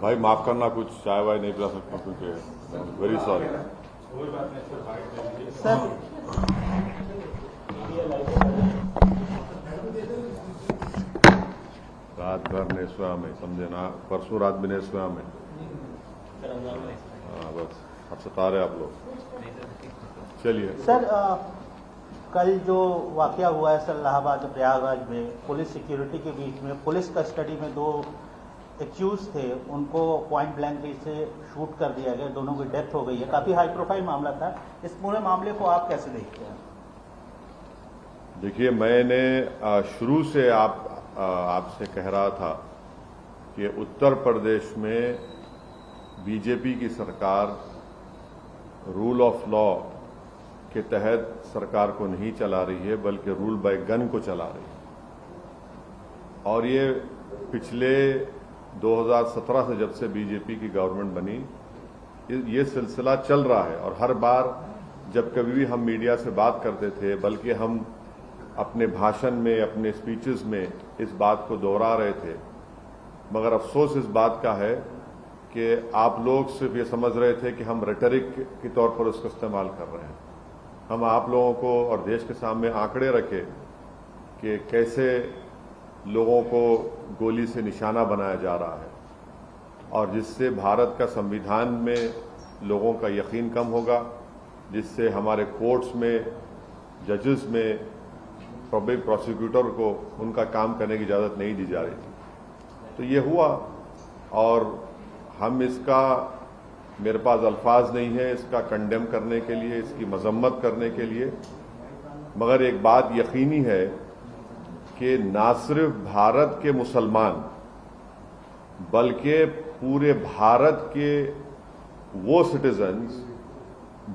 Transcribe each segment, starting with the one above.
भाई माफ करना, कुछ चाय वाय नहीं पिला सकता क्योंकि वेरी सॉरी। सर रात भर ने सोया में, समझे ना, परसों रात भी नहीं सोया में। हाँ बस अब सता रहे आप लोग। चलिए सर, कल जो वाकया हुआ है सर इलाहाबाद प्रयागराज में, पुलिस सिक्योरिटी के बीच में, पुलिस कस्टडी में दो एक्यूज थे, उनको पॉइंट ब्लैंक से शूट कर दिया गया, दोनों की डेथ हो गई है। काफी हाई प्रोफाइल मामला था। इस पूरे मामले को आप कैसे देखते हैं? देखिए, मैंने शुरू से आपसे कह रहा था कि उत्तर प्रदेश में बीजेपी की सरकार रूल ऑफ लॉ के तहत सरकार को नहीं चला रही है, बल्कि रूल बाय गन को चला रही है। और ये पिछले 2017 से, जब से बीजेपी की गवर्नमेंट बनी, ये सिलसिला चल रहा है। और हर बार जब कभी भी हम मीडिया से बात करते थे, बल्कि हम अपने भाषण में, अपने स्पीचेस में इस बात को दोहरा रहे थे। मगर अफसोस इस बात का है कि आप लोग सिर्फ ये समझ रहे थे कि हम रेटरिक के तौर पर उसका इस्तेमाल कर रहे हैं। हम आप लोगों को और देश के सामने आंकड़े रखे कि कैसे लोगों को गोली से निशाना बनाया जा रहा है, और जिससे भारत का संविधान में लोगों का यकीन कम होगा, जिससे हमारे कोर्ट्स में, जजेस में, पब्लिक प्रोसिक्यूटर को उनका काम करने की इजाज़त नहीं दी जा रही थी। तो ये हुआ, और हम इसका, मेरे पास अल्फाज नहीं है इसका कंडेम करने के लिए, इसकी मजम्मत करने के लिए। मगर एक बात यकीनी है कि ना सिर्फ भारत के मुसलमान, बल्कि पूरे भारत के वो सिटीजन्स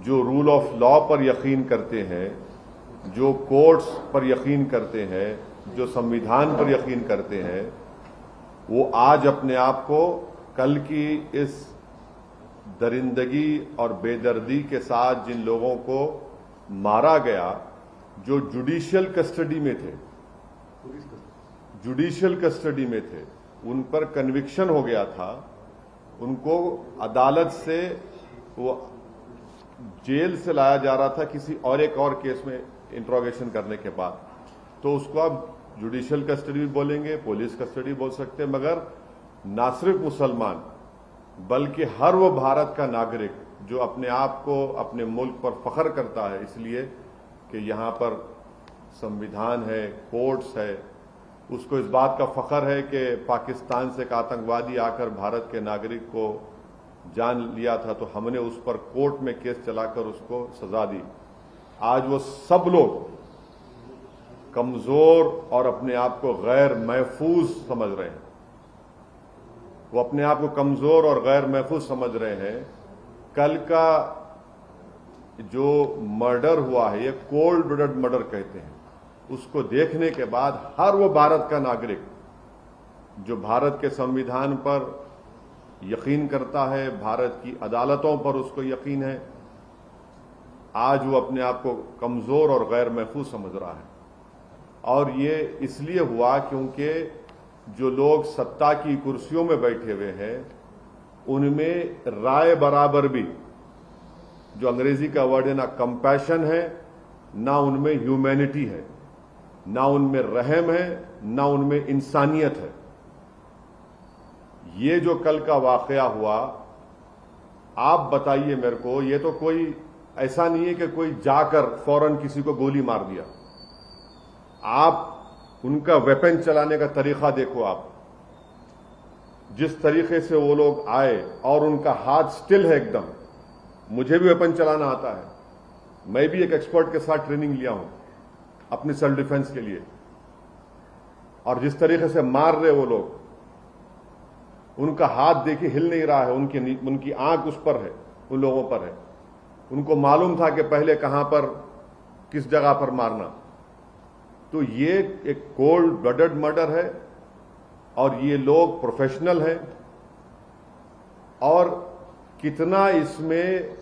जो रूल ऑफ लॉ पर यकीन करते हैं, जो कोर्ट्स पर यकीन करते हैं, जो संविधान पर यकीन करते हैं, वो आज अपने आप को कल की इस दरिंदगी और बेदर्दी के साथ जिन लोगों को मारा गया, जो जुडिशियल कस्टडी में थे, उन पर कन्विक्शन हो गया था, उनको अदालत से, वो जेल से लाया जा रहा था किसी और एक और केस में इंट्रोगेशन करने के बाद, तो उसको आप जुडिशियल कस्टडी भी बोलेंगे, पुलिस कस्टडी बोल सकते हैं। मगर ना सिर्फ मुसलमान, बल्कि हर वो भारत का नागरिक जो अपने आप को, अपने मुल्क पर फख्र करता है, इसलिए कि यहाँ पर संविधान है, कोर्ट्स है, उसको इस बात का फख्र है कि पाकिस्तान से एक आतंकवादी आकर भारत के नागरिक को जान लिया था, तो हमने उस पर कोर्ट में केस चलाकर उसको सजा दी। आज वो सब लोग कमजोर और अपने आप को गैर महफूज समझ रहे हैं। वो अपने आप को कमजोर और गैर महफूज समझ रहे हैं। कल का जो मर्डर हुआ है, ये कोल्ड ब्लडेड मर्डर कहते हैं, उसको देखने के बाद हर वो भारत का नागरिक जो भारत के संविधान पर यकीन करता है, भारत की अदालतों पर उसको यकीन है, आज वो अपने आप को कमजोर और गैर महफूज समझ रहा है। और ये इसलिए हुआ क्योंकि जो लोग सत्ता की कुर्सियों में बैठे हुए हैं, उनमें राय बराबर भी, जो अंग्रेजी का वर्ड है, ना कंपैशन है, ना उनमें ह्यूमैनिटी है, ना उनमें रहम है, ना उनमें इंसानियत है। ये जो कल का वाकया हुआ, आप बताइए मेरे को, ये तो कोई ऐसा नहीं है कि कोई जाकर फौरन किसी को गोली मार दिया। आप उनका वेपन चलाने का तरीका देखो, आप जिस तरीके से वो लोग आए, और उनका हाथ स्टिल है एकदम। मुझे भी वेपन चलाना आता है, मैं भी एक एक्सपर्ट के साथ ट्रेनिंग लिया हूं अपनी सेल्फ डिफेंस के लिए। और जिस तरीके से मार रहे वो लोग, उनका हाथ देखिए हिल नहीं रहा है, उनकी आंख उस पर है, उन लोगों पर है। उनको मालूम था कि पहले कहां पर, किस जगह पर मारना। तो ये एक कोल्ड ब्लडेड मर्डर है, और ये लोग प्रोफेशनल हैं। और कितना इसमें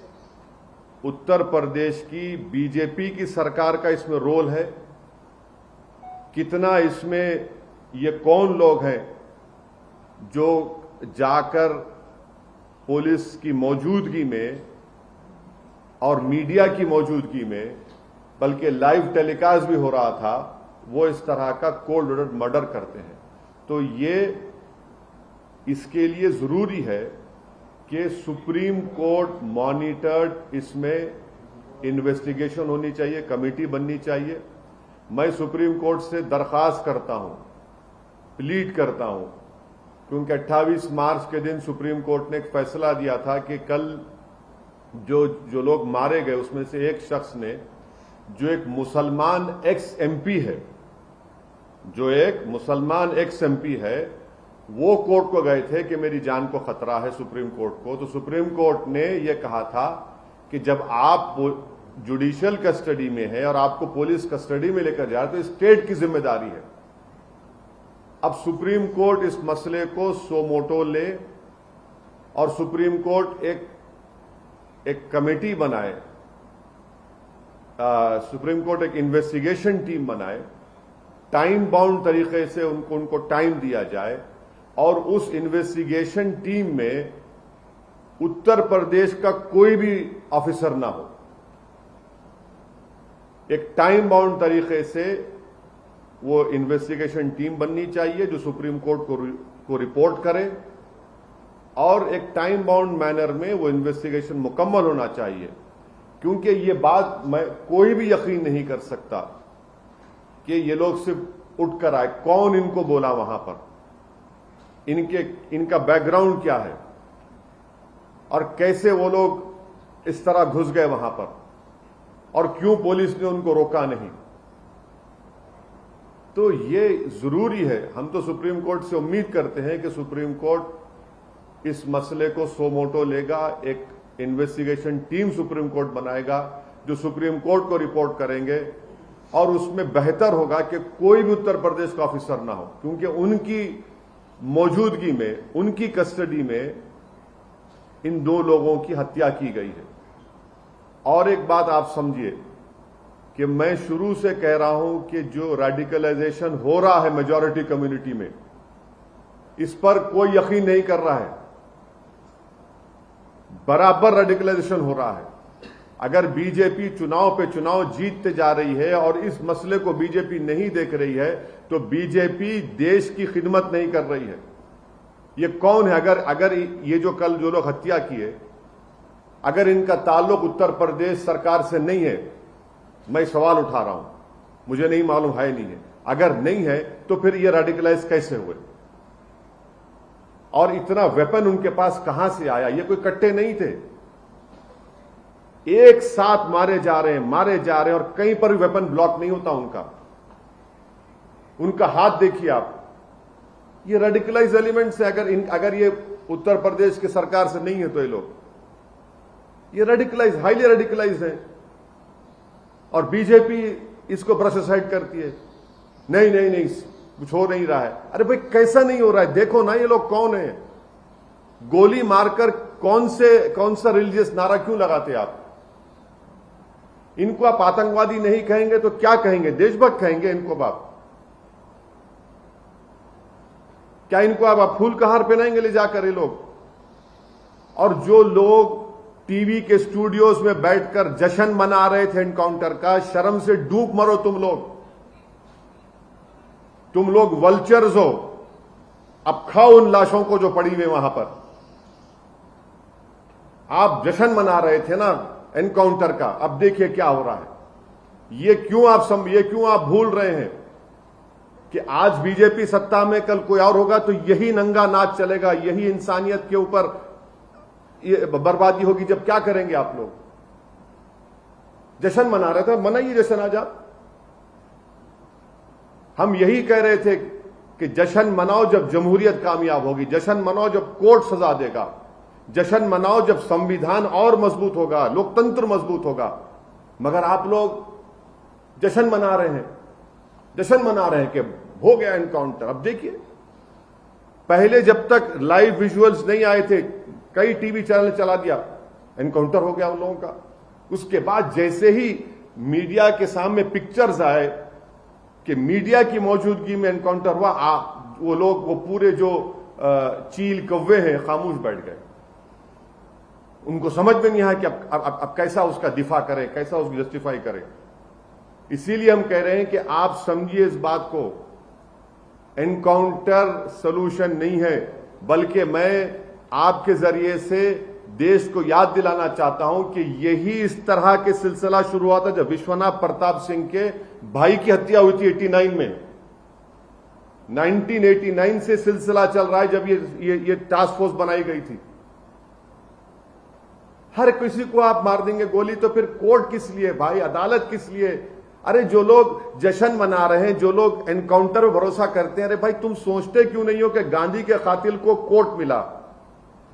उत्तर प्रदेश की बीजेपी की सरकार का इसमें रोल है, कितना इसमें ये कौन लोग हैं जो जाकर पुलिस की मौजूदगी में और मीडिया की मौजूदगी में, बल्कि लाइव टेलीकास्ट भी हो रहा था, वो इस तरह का कोल्ड ब्लडेड मर्डर करते हैं। तो ये इसके लिए जरूरी है कि सुप्रीम कोर्ट मॉनिटर्ड इसमें इन्वेस्टिगेशन होनी चाहिए, कमेटी बननी चाहिए। मैं सुप्रीम कोर्ट से दरख्वास्त करता हूं, प्लीड करता हूं, क्योंकि 28 मार्च के दिन सुप्रीम कोर्ट ने एक फैसला दिया था कि कल जो लोग मारे गए उसमें से एक शख्स ने, जो एक मुसलमान एक्स एमपी है, जो एक मुसलमान एक्स एमपी है, वो कोर्ट को गए थे कि मेरी जान को खतरा है सुप्रीम कोर्ट को। तो सुप्रीम कोर्ट ने यह कहा था कि जब आप जुडिशियल कस्टडी में है और आपको पुलिस कस्टडी में लेकर जा रहे तो स्टेट की जिम्मेदारी है। अब सुप्रीम कोर्ट इस मसले को सो मोटो ले और सुप्रीम कोर्ट एक कमेटी बनाए, सुप्रीम कोर्ट एक इन्वेस्टिगेशन टीम बनाए, टाइम बाउंड तरीके से उनको टाइम दिया जाए और उस इन्वेस्टिगेशन टीम में उत्तर प्रदेश का कोई भी ऑफिसर ना हो। एक टाइम बाउंड तरीके से वो इन्वेस्टिगेशन टीम बननी चाहिए जो सुप्रीम कोर्ट को रिपोर्ट करे और एक टाइम बाउंड मैनर में वो इन्वेस्टिगेशन मुकम्मल होना चाहिए। क्योंकि ये बात कोई भी यकीन नहीं कर सकता कि ये लोग सिर्फ उठकर आए, कौन इनको बोला वहां पर, इनका बैकग्राउंड क्या है और कैसे वो लोग इस तरह घुस गए वहां पर और क्यों पुलिस ने उनको रोका नहीं। तो ये जरूरी है। हम तो सुप्रीम कोर्ट से उम्मीद करते हैं कि सुप्रीम कोर्ट इस मसले को सो मोटो लेगा, एक इन्वेस्टिगेशन टीम सुप्रीम कोर्ट बनाएगा जो सुप्रीम कोर्ट को रिपोर्ट करेंगे और उसमें बेहतर होगा कि कोई भी उत्तर प्रदेश का ऑफिसर ना हो, क्योंकि उनकी मौजूदगी में, उनकी कस्टडी में इन दो लोगों की हत्या की गई है। और एक बात आप समझिए कि मैं शुरू से कह रहा हूं कि जो रेडिकलाइजेशन हो रहा है मेजॉरिटी कम्युनिटी में, इस पर कोई यकीन नहीं कर रहा है। बराबर रेडिकलाइजेशन हो रहा है। अगर बीजेपी चुनाव पे चुनाव जीतते जा रही है और इस मसले को बीजेपी नहीं देख रही है तो बीजेपी देश की खिदमत नहीं कर रही है। ये कौन है? अगर ये जो कल जो लोग हत्या किए, अगर इनका ताल्लुक उत्तर प्रदेश सरकार से नहीं है, मैं सवाल उठा रहा हूं, मुझे नहीं मालूम है नहीं है, अगर नहीं है तो फिर ये रेडिकलाइज कैसे हुए और इतना वेपन उनके पास कहां से आया? ये कोई कट्टे नहीं थे, एक साथ मारे जा रहे हैं और कहीं पर भी वेपन ब्लॉक नहीं होता उनका हाथ देखिए आप। ये रेडिकलाइज एलिमेंट्स है। अगर ये उत्तर प्रदेश की सरकार से नहीं है तो ये रेडिकलाइज, हाईली रेडिकलाइज है और बीजेपी इसको ब्रश असाइड करती है। नहीं कुछ हो नहीं रहा है। अरे भाई कैसा नहीं हो रहा है? देखो ना ये लोग कौन है। गोली मारकर कौन सा रिलीजियस नारा क्यों लगाते आप? इनको आप आतंकवादी नहीं कहेंगे तो क्या कहेंगे? देशभक्त कहेंगे इनको आप? क्या इनको आप फूल का हार पहनाएंगे ले जाकर ये लोग? और जो लोग टीवी के स्टूडियोज में बैठकर जश्न मना रहे थे एनकाउंटर का, शर्म से डूब मरो तुम लोग वल्चर्स हो। अब खाओ उन लाशों को जो पड़ी हुई वहां पर। आप जश्न मना रहे थे ना एनकाउंटर का, अब देखिए क्या हो रहा है। ये क्यों आप भूल रहे हैं कि आज बीजेपी सत्ता में, कल कोई और होगा तो यही नंगा नाच चलेगा, यही इंसानियत के ऊपर ये बर्बादी होगी। जब क्या करेंगे आप लोग? जश्न मना रहे थे, मनाइए जश्न आज आप। हम यही कह रहे थे कि जश्न मनाओ जब जमहूरियत कामयाब होगी, जश्न मनाओ जब कोर्ट सजा देगा, जश्न मनाओ जब संविधान और मजबूत होगा, लोकतंत्र मजबूत होगा। मगर आप लोग जश्न मना रहे हैं कि हो गया एनकाउंटर। अब देखिए, पहले जब तक लाइव विजुअल्स नहीं आए थे, कई टीवी चैनल चला दिया, एनकाउंटर हो गया उन लोगों का। उसके बाद जैसे ही मीडिया के सामने पिक्चर्स आए कि मीडिया की मौजूदगी में एनकाउंटर हुआ, वो लोग, वो पूरे जो चील कौवे हैं, खामोश बैठ गए। उनको समझ में नहीं आया कि अब कैसा उसका दिफा करें, कैसा उसको जस्टिफाई करें। इसीलिए हम कह रहे हैं कि आप समझिए इस बात को, एनकाउंटर सॉल्यूशन नहीं है, बल्कि मैं आपके जरिए से देश को याद दिलाना चाहता हूं कि यही इस तरह के सिलसिला शुरू हुआ था जब विश्वनाथ प्रताप सिंह के भाई की हत्या हुई थी 89 में। 1989 से सिलसिला चल रहा है जब ये टास्क फोर्स बनाई गई थी। हर किसी को आप मार देंगे गोली तो फिर कोर्ट किस लिए भाई, अदालत किस लिए? अरे जो लोग जश्न मना रहे हैं, जो लोग एनकाउंटर में भरोसा करते हैं, अरे भाई तुम सोचते क्यों नहीं हो कि गांधी के कातिल को कोर्ट मिला,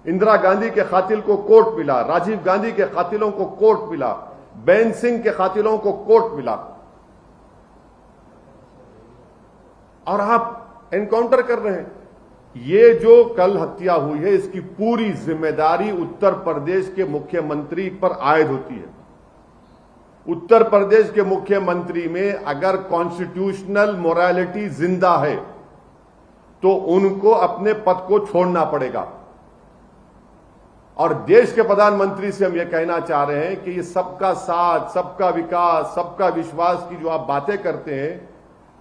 इंदिरा गांधी के कातिल को कोर्ट मिला, राजीव गांधी के कातिलों को कोर्ट मिला, बेन सिंह के कातिलों को कोर्ट मिला, और आप एनकाउंटर कर रहे हैं। ये जो कल हत्या हुई है इसकी पूरी जिम्मेदारी उत्तर प्रदेश के मुख्यमंत्री पर आयद होती है। उत्तर प्रदेश के मुख्यमंत्री में अगर कॉन्स्टिट्यूशनल मोरालिटी जिंदा है तो उनको अपने पद को छोड़ना पड़ेगा। और देश के प्रधानमंत्री से हम यह कहना चाह रहे हैं कि ये सबका साथ, सबका विकास, सबका विश्वास की जो आप बातें करते हैं,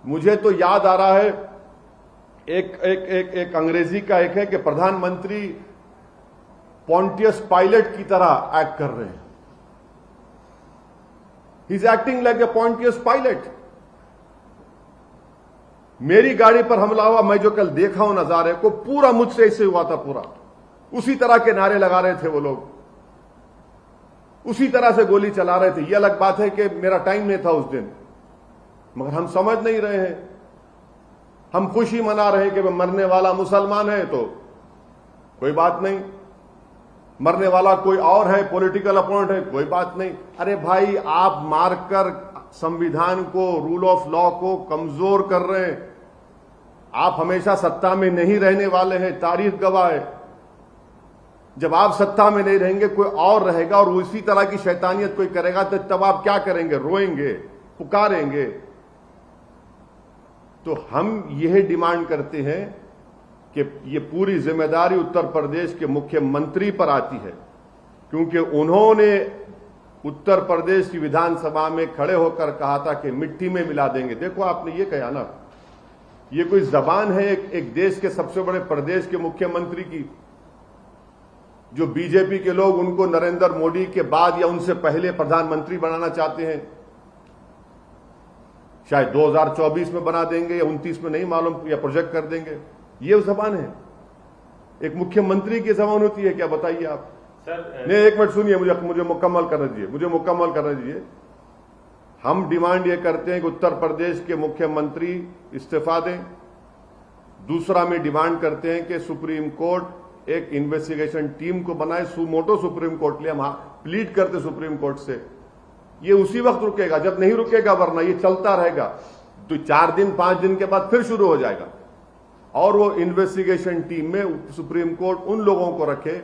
मुझे तो याद आ रहा है एक अंग्रेजी का एक है कि प्रधानमंत्री पॉन्टियस पायलट की तरह एक्ट कर रहे हैं। He is acting like a Pontius Pilate. मेरी गाड़ी पर हमला हुआ, मैं जो कल देखा हूं नजारे को, पूरा मुझसे ऐसे हुआ था, पूरा उसी तरह के नारे लगा रहे थे वो लोग, उसी तरह से गोली चला रहे थे। यह अलग बात है कि मेरा टाइम नहीं था उस दिन, मगर हम समझ नहीं रहे हैं। हम खुशी मना रहे हैं कि मरने वाला मुसलमान है तो कोई बात नहीं, मरने वाला कोई और है, पॉलिटिकल अपोनेंट है, कोई बात नहीं। अरे भाई आप मारकर संविधान को, रूल ऑफ लॉ को कमजोर कर रहे हैं। आप हमेशा सत्ता में नहीं रहने वाले हैं, तारीख गवाह है। जब आप सत्ता में नहीं रहेंगे कोई और रहेगा और उसी तरह की शैतानियत कोई करेगा तो तब आप क्या करेंगे? रोएंगे, पुकारेंगे। तो हम यह डिमांड करते हैं कि ये पूरी जिम्मेदारी उत्तर प्रदेश के मुख्यमंत्री पर आती है, क्योंकि उन्होंने उत्तर प्रदेश की विधानसभा में खड़े होकर कहा था कि मिट्टी में मिला देंगे। देखो आपने ये कहा ना, ये कोई जबान है एक देश के सबसे बड़े प्रदेश के मुख्यमंत्री की, जो बीजेपी के लोग उनको नरेंद्र मोदी के बाद या उनसे पहले प्रधानमंत्री बनाना चाहते हैं। शायद 2024 में बना देंगे या 29 में, नहीं मालूम, या प्रोजेक्ट कर देंगे। ये जबान है, एक मुख्यमंत्री की जबान होती है क्या? बताइए आप। सर नहीं, एक मिनट सुनिए, मुझे मुकम्मल करने दीजिए। हम डिमांड ये करते हैं कि उत्तर प्रदेश के मुख्यमंत्री इस्तीफा दें। दूसरा में डिमांड करते हैं कि सुप्रीम कोर्ट एक इन्वेस्टिगेशन टीम को बनाए, सुमोटो सुप्रीम कोर्ट ले, हम प्लीड करते सुप्रीम कोर्ट से। ये उसी वक्त रुकेगा जब नहीं रुकेगा, वरना ये चलता रहेगा तो 4 दिन 5 दिन के बाद फिर शुरू हो जाएगा। और वो इन्वेस्टिगेशन टीम में सुप्रीम कोर्ट उन लोगों को रखे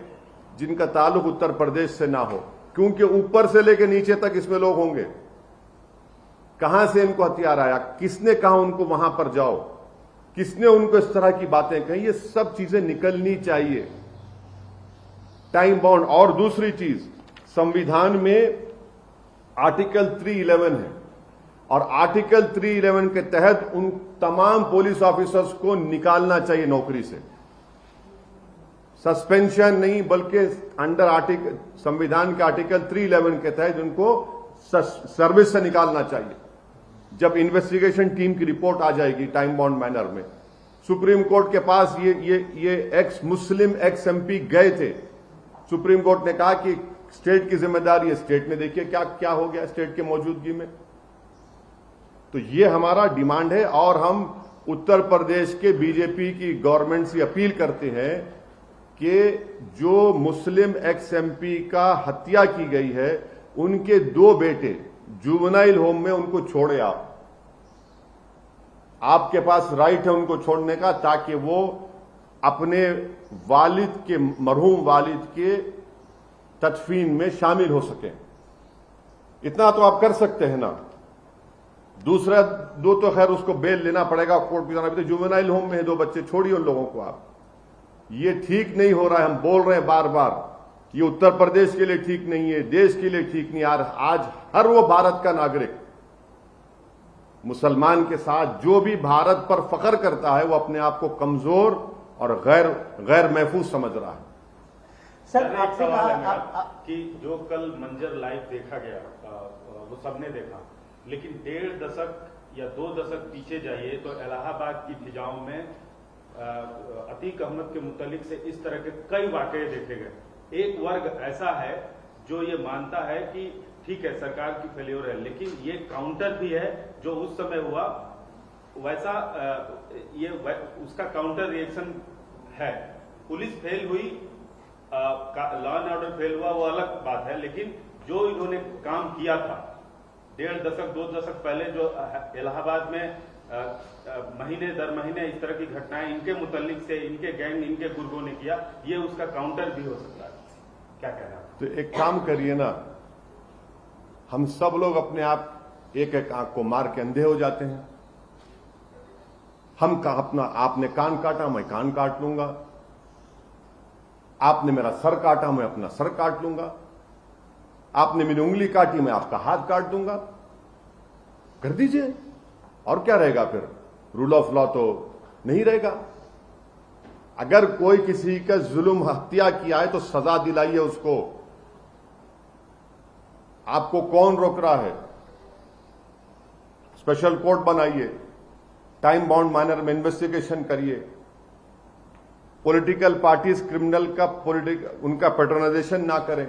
जिनका ताल्लुक उत्तर प्रदेश से ना हो, क्योंकि ऊपर से लेकर नीचे तक इसमें लोग होंगे। कहां से इनको हथियार आया, किसने कहा उनको वहां पर जाओ, किसने उनको इस तरह की बातें कही, ये सब चीजें निकलनी चाहिए, टाइम बाउंड। और दूसरी चीज, संविधान में आर्टिकल 311 है और आर्टिकल 311 के तहत उन तमाम पुलिस ऑफिसर्स को निकालना चाहिए नौकरी से। सस्पेंशन नहीं, बल्कि अंडर संविधान के आर्टिकल 311 के तहत उनको सर्विस से निकालना चाहिए। जब इन्वेस्टिगेशन टीम की रिपोर्ट आ जाएगी टाइम बाउंड मैनर में, सुप्रीम कोर्ट के पास ये एक्स मुस्लिम एक्स एमपी गए थे। सुप्रीम कोर्ट ने कहा कि स्टेट की जिम्मेदारी है, स्टेट में देखिए क्या क्या हो गया स्टेट के मौजूदगी में। तो ये हमारा डिमांड है और हम उत्तर प्रदेश के बीजेपी की गवर्नमेंट से अपील करते हैं कि जो मुस्लिम एक्स एमपी का हत्या की गई है, उनके 2 बेटे जुवेनाइल होम में, उनको छोड़े आप। आपके पास राइट है उनको छोड़ने का, ताकि वो अपने वालिद के, मरहूम वालिद के तदफीन में शामिल हो सके। इतना तो आप कर सकते हैं ना। दूसरा 2 तो खैर उसको बेल लेना पड़ेगा, कोर्ट भी जाना। जुवेनाइल होम में 2 बच्चे, छोड़िए उन लोगों को आप। ये ठीक नहीं हो रहा है, हम बोल रहे हैं बार बार। ये उत्तर प्रदेश के लिए ठीक नहीं है, देश के लिए ठीक नहीं। यार आज हर वो भारत का नागरिक मुसलमान के साथ जो भी भारत पर फख्र करता है वो अपने आप को कमजोर और गैर महफूज समझ रहा है। सर एक सवाल है मेरा कि जो कल मंजर लाइव देखा गया वो सबने देखा, लेकिन 1.5 दशक या 2 दशक पीछे जाइए तो इलाहाबाद की फिजाओं में अतीक अहमद के मुतालिक से इस तरह के कई वाकये देखे गए। एक वर्ग ऐसा है जो ये मानता है कि ठीक है सरकार की फेल्योर है, लेकिन ये काउंटर भी है जो उस समय हुआ वैसा ये उसका काउंटर रिएक्शन है। पुलिस फेल हुई, लॉ एंड ऑर्डर फेल हुआ, वो अलग बात है, लेकिन जो इन्होंने काम किया था 1.5 दशक 2 दशक पहले जो इलाहाबाद में महीने दर महीने इस तरह की घटनाएं इनके मुतालिक से इनके गैंग इनके गुर्गों ने किया, ये उसका काउंटर भी हो सकता है। क्या कहना है? तो एक काम करिए ना, हम सब लोग अपने आप एक एक आंख को मार के अंधे हो जाते हैं। हम का अपना आपने कान काटा मैं कान काट लूंगा, आपने मेरा सर काटा मैं अपना सर काट लूंगा, आपने मेरी उंगली काटी मैं आपका हाथ काट दूंगा। कर दीजिए, और क्या रहेगा फिर? रूल ऑफ लॉ तो नहीं रहेगा। अगर कोई किसी का जुल्म हत्या किया है तो सजा दिलाइए उसको। आपको कौन रोक रहा है? स्पेशल कोर्ट बनाइए, टाइम बाउंड मैनर में इन्वेस्टिगेशन करिए। पॉलिटिकल पार्टीज क्रिमिनल का उनका पैट्रोनाइजेशन ना करें,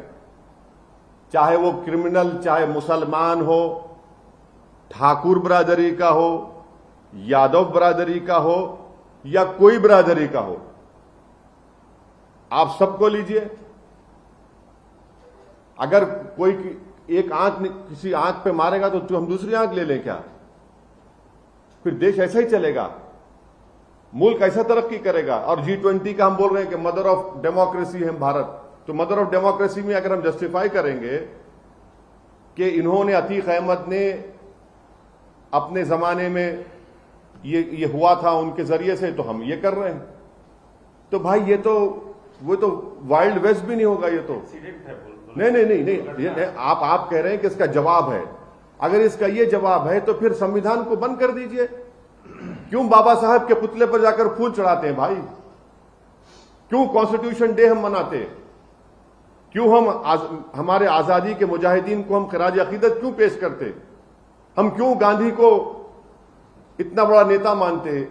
चाहे वो क्रिमिनल चाहे मुसलमान हो, ठाकुर बरादरी का हो, यादव बरादरी का हो या कोई बरादरी का हो, आप सबको लीजिए। अगर कोई एक आंख किसी आंख पे मारेगा तो हम दूसरी आंख ले लें क्या? फिर देश ऐसा ही चलेगा, मुल्क ऐसा तरक्की करेगा। और G20 का हम बोल रहे हैं कि मदर ऑफ डेमोक्रेसी है भारत, तो मदर ऑफ डेमोक्रेसी में अगर हम जस्टिफाई करेंगे कि इन्होंने अतीक अहमद ने अपने जमाने में ये हुआ था उनके जरिए से, तो हम ये कर रहे हैं, तो भाई ये तो वो तो वाइल्ड वेस्ट भी नहीं होगा। ये तो नहीं, आप कह रहे हैं कि इसका जवाब है। अगर इसका ये जवाब है तो फिर संविधान को बंद कर दीजिए। क्यों बाबा साहब के पुतले पर जाकर फूल चढ़ाते हैं भाई? क्यों कॉन्स्टिट्यूशन डे हम मनाते हैं? क्यों हम हमारे आजादी के मुजाहिदीन को हम खराज अकीदत क्यों पेश करते? हम क्यों गांधी को इतना बड़ा नेता मानते हैं,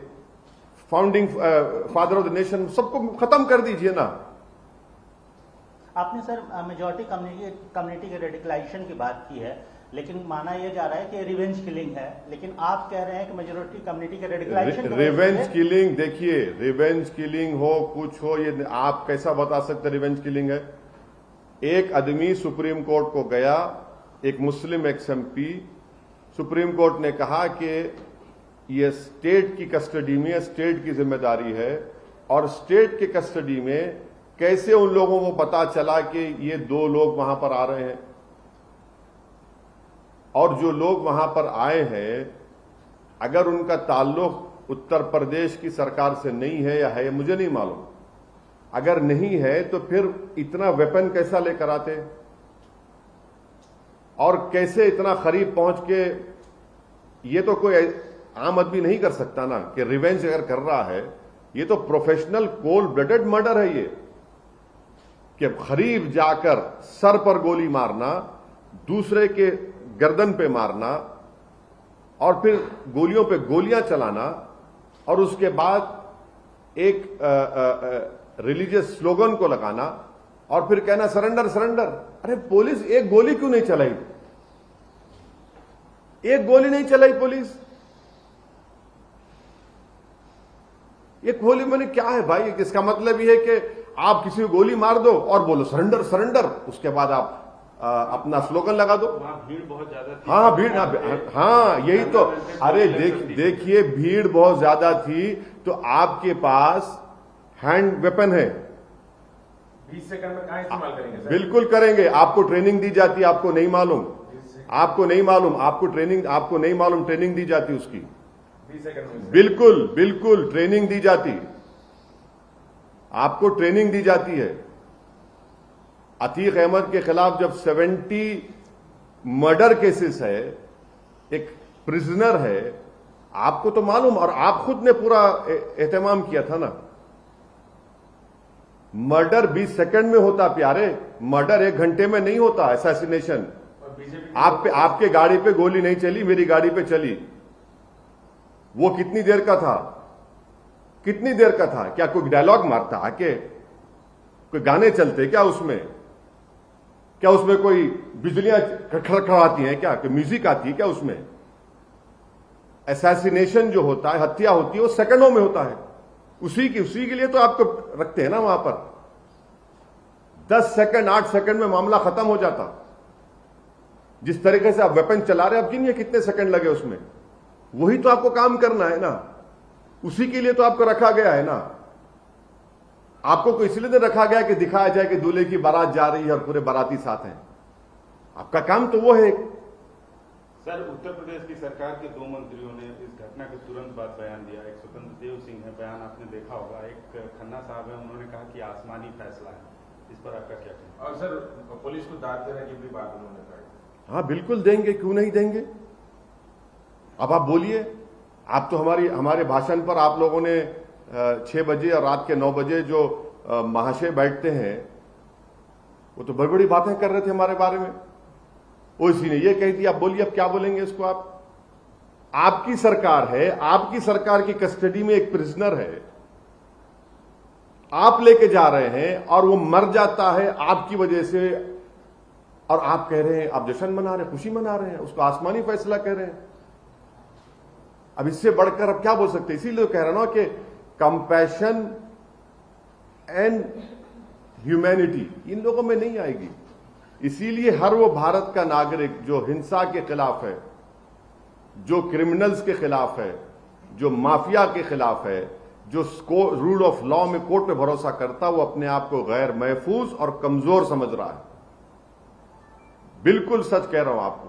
founding father of the nation? सबको खत्म कर दीजिए ना। आपने सर मेजॉरिटी कम्युनिटी के रेडिकलाइजेशन की बात की है, लेकिन माना यह जा रहा है कि रिवेंज किलिंग है, लेकिन आप कह रहे हैं कि मेजॉरिटी कम्युनिटी के रेडिकलाइजेशन रिवेंज किलिंग, देखिए रिवेंज किलिंग हो कुछ हो, ये आप कैसा बता सकते रिवेंज किलिंग है? एक आदमी सुप्रीम कोर्ट को गया, एक मुस्लिम एक्स-एमपी, सुप्रीम कोर्ट ने कहा कि ये स्टेट की कस्टडी में, स्टेट की जिम्मेदारी है, और स्टेट के कस्टडी में कैसे उन लोगों को पता चला कि ये 2 लोग वहां पर आ रहे हैं? और जो लोग वहां पर आए हैं, अगर उनका ताल्लुक उत्तर प्रदेश की सरकार से नहीं है या है, मुझे नहीं मालूम। अगर नहीं है तो फिर इतना वेपन कैसा लेकर आते, और कैसे इतना करीब पहुंच के? ये तो कोई आम आदमी नहीं कर सकता ना कि रिवेंज अगर कर रहा है। ये तो प्रोफेशनल कोल्ड ब्लडेड मर्डर है, ये कि करीब जाकर सर पर गोली मारना, दूसरे के गर्दन पे मारना, और फिर गोलियों पे गोलियां चलाना, और उसके बाद एक रिलीजियस स्लोगन को लगाना और फिर कहना सरेंडर सरेंडर। अरे पुलिस एक गोली क्यों नहीं चलाई? एक गोली नहीं चलाई पुलिस। ये गोली मैंने क्या है भाई? इसका मतलब यह है कि आप किसी को गोली मार दो और बोलो सरेंडर सरेंडर, उसके बाद आप अपना स्लोगन लगा दो। वहां भीड़ बहुत ज्यादा थी। हाँ भीड़, हाँ यही तो। अरे देखिए भीड़ बहुत ज्यादा थी, तो आपके पास हैंड वेपन है, 20 सेकंड में कहां इस्तेमाल करेंगे सर? बिल्कुल करेंगे। आपको ट्रेनिंग दी जाती है, आपको नहीं मालूम, आपको नहीं मालूम, आपको नहीं मालूम ट्रेनिंग दी जाती उसकी। 20 सेकंड में बिल्कुल बिल्कुल ट्रेनिंग दी जाती, आपको ट्रेनिंग दी जाती है। अतीक अहमद के खिलाफ जब 70 मर्डर केसेस है, एक प्रिजनर है, आपको तो मालूम, और आप खुद ने पूरा एहतमाम किया था ना। मर्डर 20 सेकंड में होता प्यारे, मर्डर 1 घंटे में नहीं होता। असैसिनेशन आपके गाड़ी पे गोली नहीं चली, मेरी गाड़ी पे चली। वो कितनी देर का था? कितनी देर का था? क्या कोई डायलॉग मारता आके? कोई गाने चलते क्या उसमें? क्या उसमें कोई बिजलियां खड़खड़ाती हैं क्या? कोई म्यूजिक आती है क्या उसमें? असैसिनेशन जो होता है, हत्या होती है, वो सेकंडों में होता है। उसी के लिए तो आपको रखते हैं ना वहां पर। 10 सेकंड 8 सेकंड में मामला खत्म हो जाता। जिस तरीके से आप वेपन चला रहे हैं, आप गिनिए कितने सेकंड लगे उसमें। वही तो आपको काम करना है ना, उसी के लिए तो आपको रखा गया है ना। आपको को इसलिए तो रखा गया कि दिखाया जाए कि दूल्हे की बारात जा रही है और पूरे बाराती साथ हैं। आपका काम तो वो है। सर, उत्तर प्रदेश की सरकार के 2 मंत्रियों ने इस घटना के तुरंत बाद बयान दिया। एक स्वतंत्र देव सिंह है, बयान आपने देखा होगा। एक खन्ना साहब है, उन्होंने कहा कि आसमानी फैसला है। इस पर आपका क्या कहना? और सर, पुलिस को दाद देने की भी बात उन्होंने कही। हाँ बिल्कुल देंगे, क्यों नहीं देंगे। अब आप बोलिए, आप तो हमारे भाषण पर आप लोगों ने 6 बजे और रात के 9 बजे जो महाशय बैठते हैं, वो तो बड़ी बड़ी बातें कर रहे थे हमारे बारे में। उसी ने ये कही थी, आप बोलिए अब क्या बोलेंगे इसको आप। आपकी सरकार है, आपकी सरकार की कस्टडी में एक प्रिजनर है, आप लेके जा रहे हैं और वो मर जाता है आपकी वजह से, और आप कह रहे हैं, आप जश्न मना रहे हैं, खुशी मना रहे हैं, उसको आसमानी फैसला कह रहे हैं। अब इससे बढ़कर अब क्या बोल सकते हैं। इसीलिए कह रहा ना कि कंपैशन एंड ह्यूमैनिटी इन लोगों में नहीं आएगी। इसीलिए हर वो भारत का नागरिक जो हिंसा के खिलाफ है, जो क्रिमिनल्स के खिलाफ है, जो माफिया के खिलाफ है, जो रूल ऑफ लॉ में कोर्ट में भरोसा करता, वो अपने आप को गैर महफूज और कमजोर समझ रहा है। बिल्कुल सच कह रहा हूं आपको।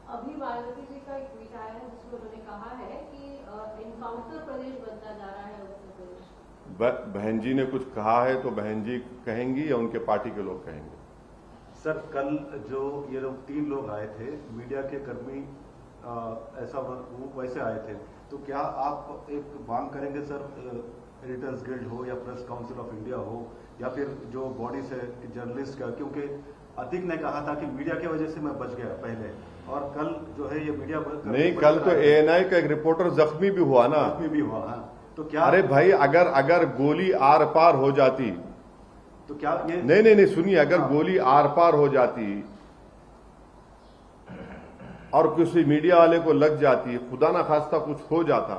अभी मायावती जी का एक ट्वीट आया है जिसमें उन्होंने कहा है कि एनकाउंटर प्रदेश बनता जा रहा है उत्तर प्रदेश। बहन जी ने कुछ कहा है तो बहन जी कहेंगी या उनके पार्टी के लोग कहेंगे? सर, कल जो ये लोग 3 लोग आए थे, मीडिया के कर्मी ऐसा वो वैसे आए थे, तो क्या आप एक मांग करेंगे सर, एडिटर्स गिल्ड हो या प्रेस काउंसिल ऑफ इंडिया हो या फिर जो बॉडीज है जर्नलिस्ट का, क्योंकि अतीक ने कहा था कि मीडिया की वजह से मैं बच गया पहले, और कल जो है ये मीडिया नहीं, कल तो एएनआई का एक रिपोर्टर जख्मी भी हुआ ना। जख्मी भी हुआ। हाँ, तो क्या? अरे भाई, अगर गोली आर पार हो जाती तो क्या ये नहीं सुनिए, अगर गोली आर पार हो जाती और किसी मीडिया वाले को लग जाती, खुदा ना खास्ता कुछ हो जाता,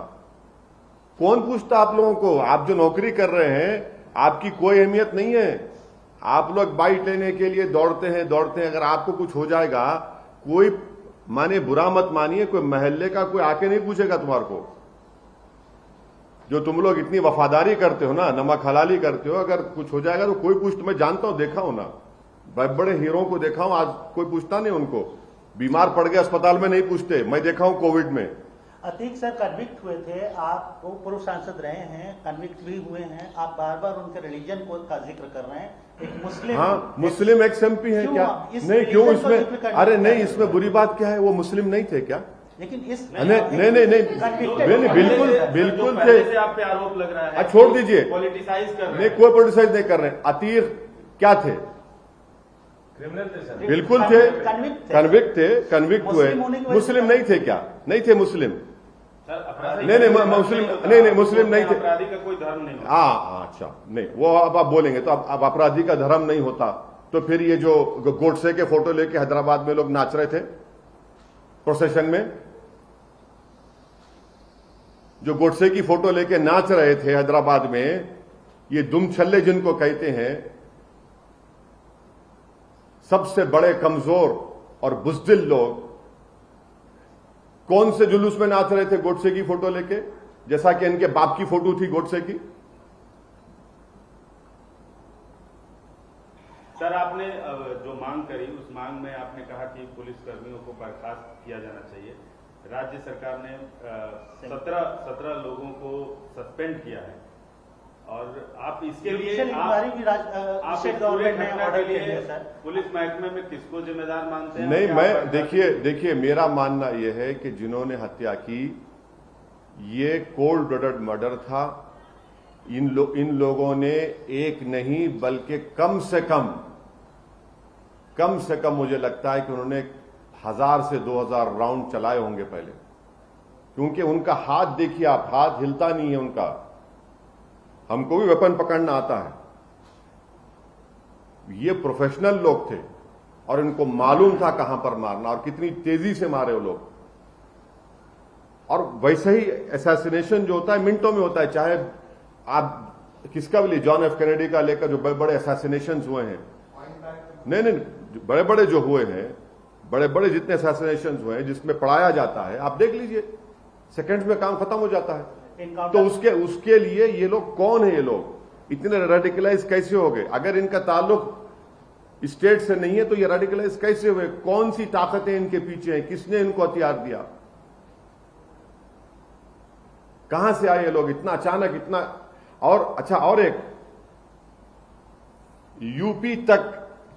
कौन पूछता आप लोगों को? आप जो नौकरी कर रहे हैं, आपकी कोई अहमियत नहीं है। आप लोग बाइट लेने के लिए दौड़ते हैं। अगर आपको कुछ हो जाएगा, कोई माने बुरा मत मानिए, कोई महल्ले का कोई आके नहीं पूछेगा तुम्हारे को। जो तुम लोग इतनी वफादारी करते हो ना, नमक हलाली करते हो, अगर कुछ हो जाएगा तो कोई पूछ, मैं जानता हूं, देखा हूं ना, बड़े हीरो को देखा हूं, आज कोई पूछता नहीं उनको। बीमार पड़ गए अस्पताल में नहीं पूछते, मैं देखा हूं कोविड में। अतीक सर कन्विक्ट हुए थे, आप वो पूर्व सांसद रहे हैं, कन्विक्ट भी हुए हैं, आप बार बार उनके रिलीजन को का जिक्र कर रहे हैं। एक मुस्लिम, हाँ, मुस्लिम एक्स एमपी है क्या? नहीं, क्यों इसमें? अरे नहीं, इसमें बुरी बात क्या है? वो मुस्लिम नहीं थे क्या? लेकिन इस नहीं, बिल्कुल थे। आप पे आरोप लग रहा है, छोड़ दीजिए, पॉलिटिसाइज कर रहे नहीं, कोई पॉलिटिसाइज नहीं कर रहे। अतीक क्या थे? क्रिमिनल थे सर। बिल्कुल थे, कन्विक्ट हुए। मुस्लिम नहीं थे क्या? नहीं थे मुस्लिम। नहीं, मुस्लिम नहीं थे। अपराधी का कोई धर्म नहीं। हाँ, अच्छा, नहीं, वो अब आप बोलेंगे तो अब अपराधी का धर्म नहीं होता तो फिर ये जो गोडसे के फोटो लेके हैदराबाद में लोग नाच रहे थे प्रोसेशन में, जो गोडसे की फोटो लेके नाच रहे थे हैदराबाद में, ये दुम छल्ले जिनको कहते हैं, सबसे बड़े कमजोर और बुज़दिल लोग कौन से जुलूस में नाच रहे थे गोडसे की फोटो लेके, जैसा कि इनके बाप की फोटो थी गोडसे की? सर, आपने जो मांग करी, उस मांग में आपने कहा कि पुलिस कर्मियों को बर्खास्त किया जाना चाहिए। राज्य सरकार ने 17 लोगों को सस्पेंड किया है और आप इसके लिए जुडिशियल इंक्वायरी भी आप स्टेट इस पूरे गवर्नमेंट ने घटना ऑर्डर के दे दिया लिए सर। पुलिस महकमे में किसको जिम्मेदार मानते हैं? नहीं, क्या मैं आप- देखिए मेरा मानना यह है कि जिन्होंने हत्या की ये कोल्ड ब्लडेड मर्डर था। इन लोगों ने एक नहीं बल्कि कम से कम मुझे लगता है कि उन्होंने 1000 से 2000 राउंड चलाए होंगे पहले, क्योंकि उनका हाथ देखिए आप, हाथ हिलता नहीं है उनका। हमको भी वेपन पकड़ना आता है। ये प्रोफेशनल लोग थे और इनको मालूम था कहां पर मारना और कितनी तेजी से मारे वो लोग। और वैसे ही असैसिनेशन जो होता है मिनटों में होता है, चाहे आप किसका भी लिए, जॉन एफ कैनेडी का लेकर जो बड़े बड़े असैसिनेशन हुए हैं, नहीं बड़े बड़े जो हुए हैं, बड़े बड़े जितने असैसिनेशन हुए हैं जिसमें पढ़ाया जाता है, आप देख लीजिए सेकंड्स में काम खत्म हो जाता है। तो उसके लिए ये लोग कौन है? ये लोग इतने रेडिकलाइज कैसे हो गए? अगर इनका ताल्लुक स्टेट से नहीं है तो ये रेडिकलाइज कैसे हुए? कौन सी ताकतें इनके पीछे हैं? किसने इनको हथियार दिया? कहां से आए ये लोग इतना अचानक, इतना? और अच्छा, और एक यूपी तक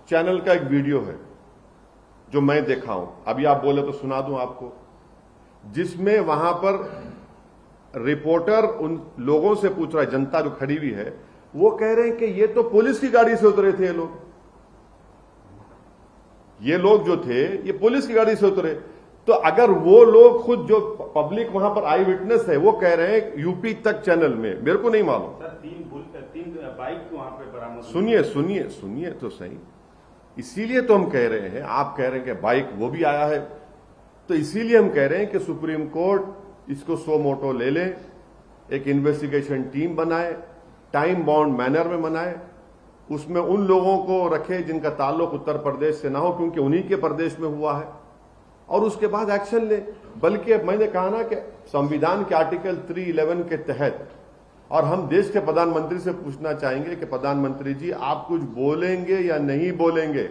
चैनल का एक वीडियो है जो मैं देखा हूं, अभी आप बोले तो सुना दूं आपको, जिसमें वहां पर रिपोर्टर उन लोगों से पूछ रहा है, जनता जो खड़ी हुई है, वो कह रहे हैं कि ये तो पुलिस की गाड़ी से उतरे थे ये लोग जो थे ये पुलिस की गाड़ी से उतरे। तो अगर वो लोग खुद जो पब्लिक वहां पर आई विटनेस है वो कह रहे हैं यूपी तक चैनल में, मेरे को नहीं मालूम। सर तीन बाइक वहां पे बरामद हुई। सुनिए तो सही। इसीलिए तो हम कह रहे हैं, आप कह रहे हैं कि बाइक वो भी आया है, तो इसीलिए हम कह रहे हैं कि सुप्रीम कोर्ट इसको सो मोटो ले ले, एक इन्वेस्टिगेशन टीम बनाए, टाइम बाउंड मैनर में बनाए, उसमें उन लोगों को रखे जिनका ताल्लुक उत्तर प्रदेश से ना हो, क्योंकि उन्हीं के प्रदेश में हुआ है, और उसके बाद एक्शन ले। बल्कि मैंने कहा ना कि संविधान के आर्टिकल 311 के तहत, और हम देश के प्रधानमंत्री से पूछना चाहेंगे कि प्रधानमंत्री जी आप कुछ बोलेंगे या नहीं बोलेंगे?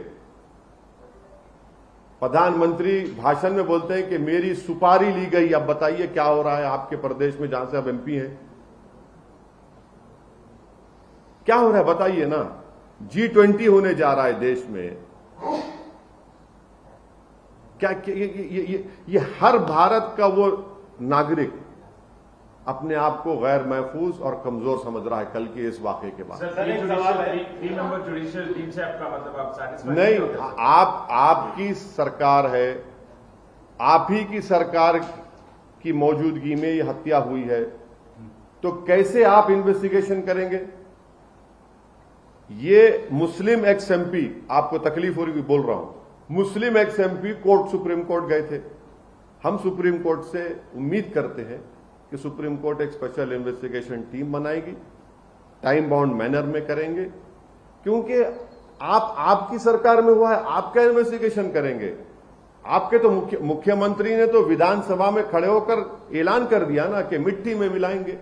प्रधानमंत्री भाषण में बोलते हैं कि मेरी सुपारी ली गई, अब बताइए क्या हो रहा है आपके प्रदेश में जहां से आप एमपी हैं? क्या हो रहा है बताइए ना। G20 होने जा रहा है देश में, क्या ये हर भारत का वो नागरिक अपने आप को गैर महफूज और कमजोर समझ रहा है कल के इस वाकये के बाद। सर एक सवाल है, 3 मेंबर जुडिशियल टीम से आपका मतलब आप satisfied नहीं, होते सर? आपकी सरकार है, आप ही की सरकार की मौजूदगी में ये हत्या हुई है, तो कैसे आप इन्वेस्टिगेशन करेंगे? ये मुस्लिम एक्स एमपी, आपको तकलीफ हो रही बोल रहा हूं, मुस्लिम एक्स एमपी सुप्रीम कोर्ट गए थे। हम सुप्रीम कोर्ट से उम्मीद करते हैं कि सुप्रीम कोर्ट एक स्पेशल इन्वेस्टिगेशन टीम बनाएगी, टाइम बाउंड मैनर में करेंगे, क्योंकि आपकी सरकार में हुआ है, आप क्या इन्वेस्टिगेशन करेंगे? आपके तो मुख्यमंत्री ने तो विधानसभा में खड़े होकर ऐलान कर दिया ना कि मिट्टी में मिलाएंगे।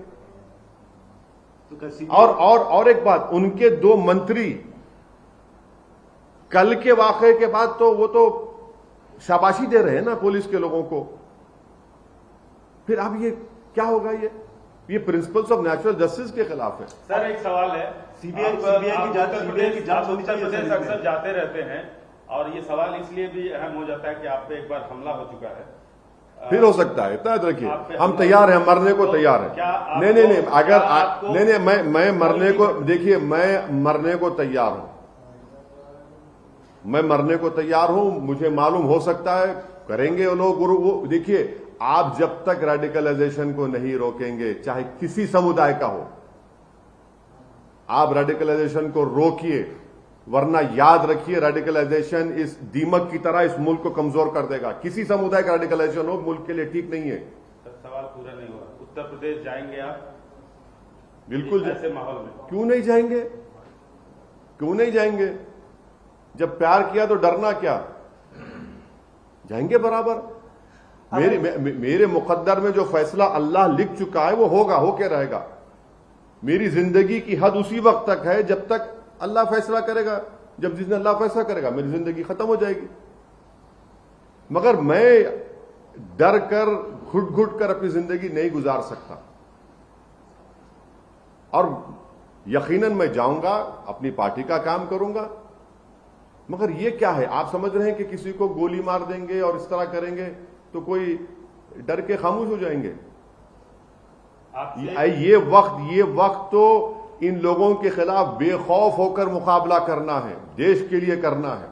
और एक बात, उनके 2 मंत्री कल के वाकये के बाद तो वो तो शाबाशी दे रहे हैं ना पुलिस के लोगों को। फिर अब ये क्या होगा? ये प्रिंसिपल्स ऑफ नेचुरल जस्टिस के खिलाफ है। सर एक सवाल है, सीबीआई की जांच होनी चाहिए। प्रदेश अक्सर जाते रहते हैं और ये सवाल इसलिए भी अहम हो जाता है कि आप पे एक बार हमला हो चुका है, फिर हो सकता है, इतना रखिए, हम तैयार हैं, मरने को तैयार हैं। नहीं, अगर नहीं, मैं मरने को, देखिए मैं मरने को तैयार हूं, मैं मरने को तैयार हूं। मुझे मालूम हो सकता है करेंगे वो लोग, वो देखिए, आप जब तक रेडिकलाइजेशन को नहीं रोकेंगे, चाहे किसी समुदाय का हो, आप रेडिकलाइजेशन को रोकिए, वरना याद रखिए रेडिकलाइजेशन इस दीमक की तरह इस मुल्क को कमजोर कर देगा। किसी समुदाय का रेडिकलाइजेशन हो मुल्क के लिए ठीक नहीं है। सवाल पूरा नहीं हुआ। उत्तर प्रदेश जाएंगे आप? बिल्कुल ऐसे माहौल में क्यों नहीं जाएंगे? क्यों नहीं जाएंगे? जब प्यार किया तो डरना क्या? जाएंगे बराबर। मेरे मुकद्दर में जो फैसला अल्लाह लिख चुका है वो होगा, होके रहेगा। मेरी जिंदगी की हद उसी वक्त तक है जब तक अल्लाह फैसला करेगा। जब जिस दिन अल्लाह फैसला करेगा मेरी जिंदगी खत्म हो जाएगी। मगर मैं डर कर घुट घुट कर अपनी जिंदगी नहीं गुजार सकता। और यकीनन मैं जाऊंगा, अपनी पार्टी का काम करूंगा। मगर ये क्या है, आप समझ रहे हैं कि किसी को गोली मार देंगे और इस तरह करेंगे तो कोई डर के खामोश हो जाएंगे? ये वक्त तो इन लोगों के खिलाफ बेखौफ होकर मुकाबला करना है, देश के लिए करना है।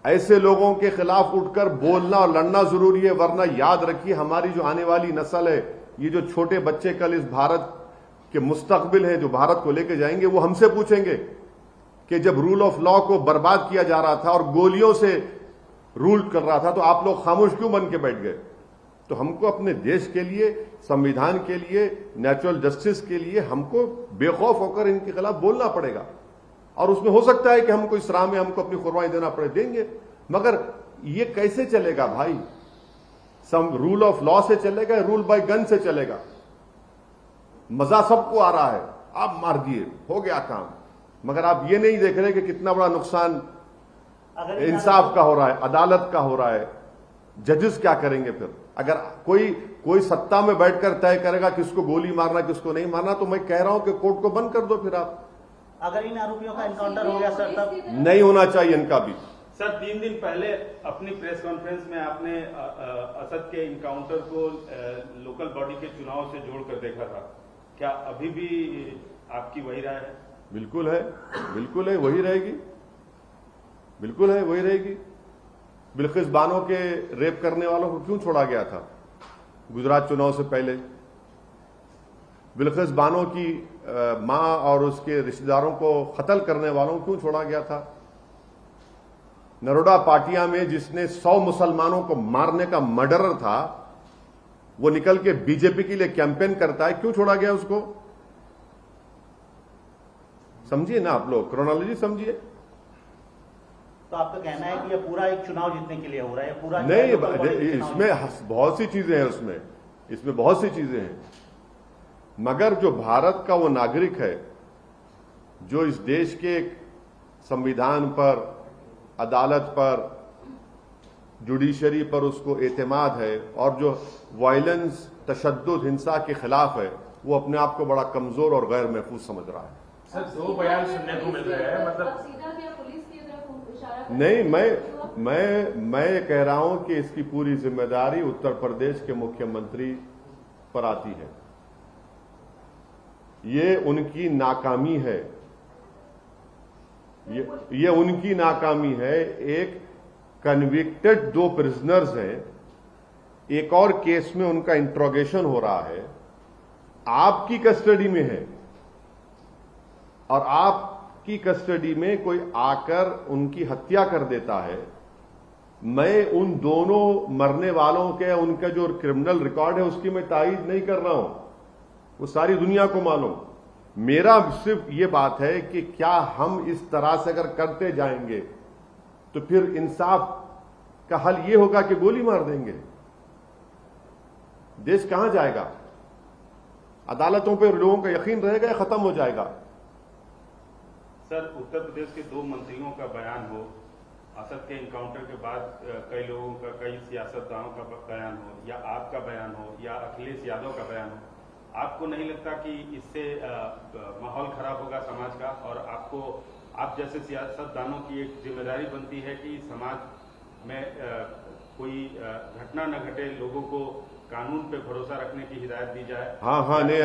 ऐसे लोगों के खिलाफ उठकर बोलना और लड़ना जरूरी है, वरना याद रखिए हमारी जो आने वाली नस्ल है, ये जो छोटे बच्चे कल इस भारत के मुस्तकबिल है, जो भारत को लेकर जाएंगे, वो हमसे पूछेंगे कि जब रूल ऑफ लॉ को बर्बाद किया जा रहा था और गोलियों से रूल कर रहा था तो आप लोग खामोश क्यों बन के बैठ गए? तो हमको अपने देश के लिए, संविधान के लिए, नेचुरल जस्टिस के लिए हमको बेखौफ होकर इनके खिलाफ बोलना पड़ेगा। और उसमें हो सकता है कि हमको इस राह में हमको अपनी कुर्बानी देना पड़े, देंगे। मगर ये कैसे चलेगा भाई? रूल ऑफ लॉ से चलेगा, रूल बाय गन से चलेगा? मजा सबको आ रहा है, आप मार दिए, हो गया काम। मगर आप ये नहीं देख रहे कि कितना बड़ा नुकसान इंसाफ का हो रहा है, अदालत का हो रहा है। जजेस क्या करेंगे फिर? अगर कोई सत्ता में बैठकर तय करेगा किसको गोली मारना किसको नहीं मारना, तो मैं कह रहा हूं कि कोर्ट को बंद कर दो। फिर आप अगर इन आरोपियों का एनकाउंटर हो गया सर, तब नहीं होना चाहिए इनका भी। सर 3 दिन पहले अपनी प्रेस कॉन्फ्रेंस में आपने असद के इनकाउंटर को लोकल बॉडी के चुनाव से जोड़कर देखा था, क्या अभी भी आपकी वही राय है? बिल्कुल है, बिल्कुल है, वही रहेगी, बिल्कुल है, वही रहेगी। बिल्किस बानो के रेप करने वालों को क्यों छोड़ा गया था गुजरात चुनाव से पहले? बिल्किस बानो की मां और उसके रिश्तेदारों को कत्ल करने वालों को क्यों छोड़ा गया था? नरोडा पाटिया में जिसने 100 मुसलमानों को मारने का मर्डरर था, वो निकल के बीजेपी के लिए कैंपेन करता है, क्यों छोड़ा गया उसको? समझिए ना आप लोग, क्रोनोलॉजी समझिए। तो आपका कहना है कि ये पूरा एक चुनाव जीतने के लिए हो रहा है? पूरा नहीं, इसमें बहुत सी चीजें हैं, इसमें बहुत सी चीजें हैं। मगर जो भारत का वो नागरिक है जो इस देश के संविधान पर, अदालत पर, जुडिशरी पर उसको एतमाद है और जो वायलेंस, तशद्दुद, हिंसा के खिलाफ है, वो अपने आप को बड़ा कमजोर और गैर महफूज समझ रहा है। सर 2 बयान सुनने को मिल रहे हैं, मतलब सीधा क्या पुलिस की तरफ इशारा? नहीं, मैं ये कह रहा हूं कि इसकी पूरी जिम्मेदारी उत्तर प्रदेश के मुख्यमंत्री पर आती है। ये उनकी नाकामी है, ये उनकी नाकामी है। एक कन्विक्टेड 2 प्रिजनर्स हैं, एक और केस में उनका इंट्रोगेशन हो रहा है, आपकी कस्टडी में है, और आपकी कस्टडी में कोई आकर उनकी हत्या कर देता है। मैं उन दोनों मरने वालों के, उनका जो क्रिमिनल रिकॉर्ड है उसकी मैं तायीद नहीं कर रहा हूं, वो सारी दुनिया को मालूम। मेरा सिर्फ ये बात है कि क्या हम इस तरह से अगर करते जाएंगे तो फिर इंसाफ का हल ये होगा कि गोली मार देंगे? देश कहां जाएगा? अदालतों पर लोगों का यकीन रहेगा या खत्म हो जाएगा? सर उत्तर प्रदेश के 2 मंत्रियों का बयान हो, असद के इनकाउंटर के बाद कई लोगों का, कई सियासतदानों का बयान हो, या आपका बयान हो, या अखिलेश यादव का बयान हो, आपको नहीं लगता कि इससे माहौल खराब होगा समाज का? और आपको, आप जैसे सियासतदानों की एक जिम्मेदारी बनती है कि समाज में कोई घटना न घटे, लोगों को कानून पे भरोसा रखने की हिदायत दी जाए। हाँ, नहीं,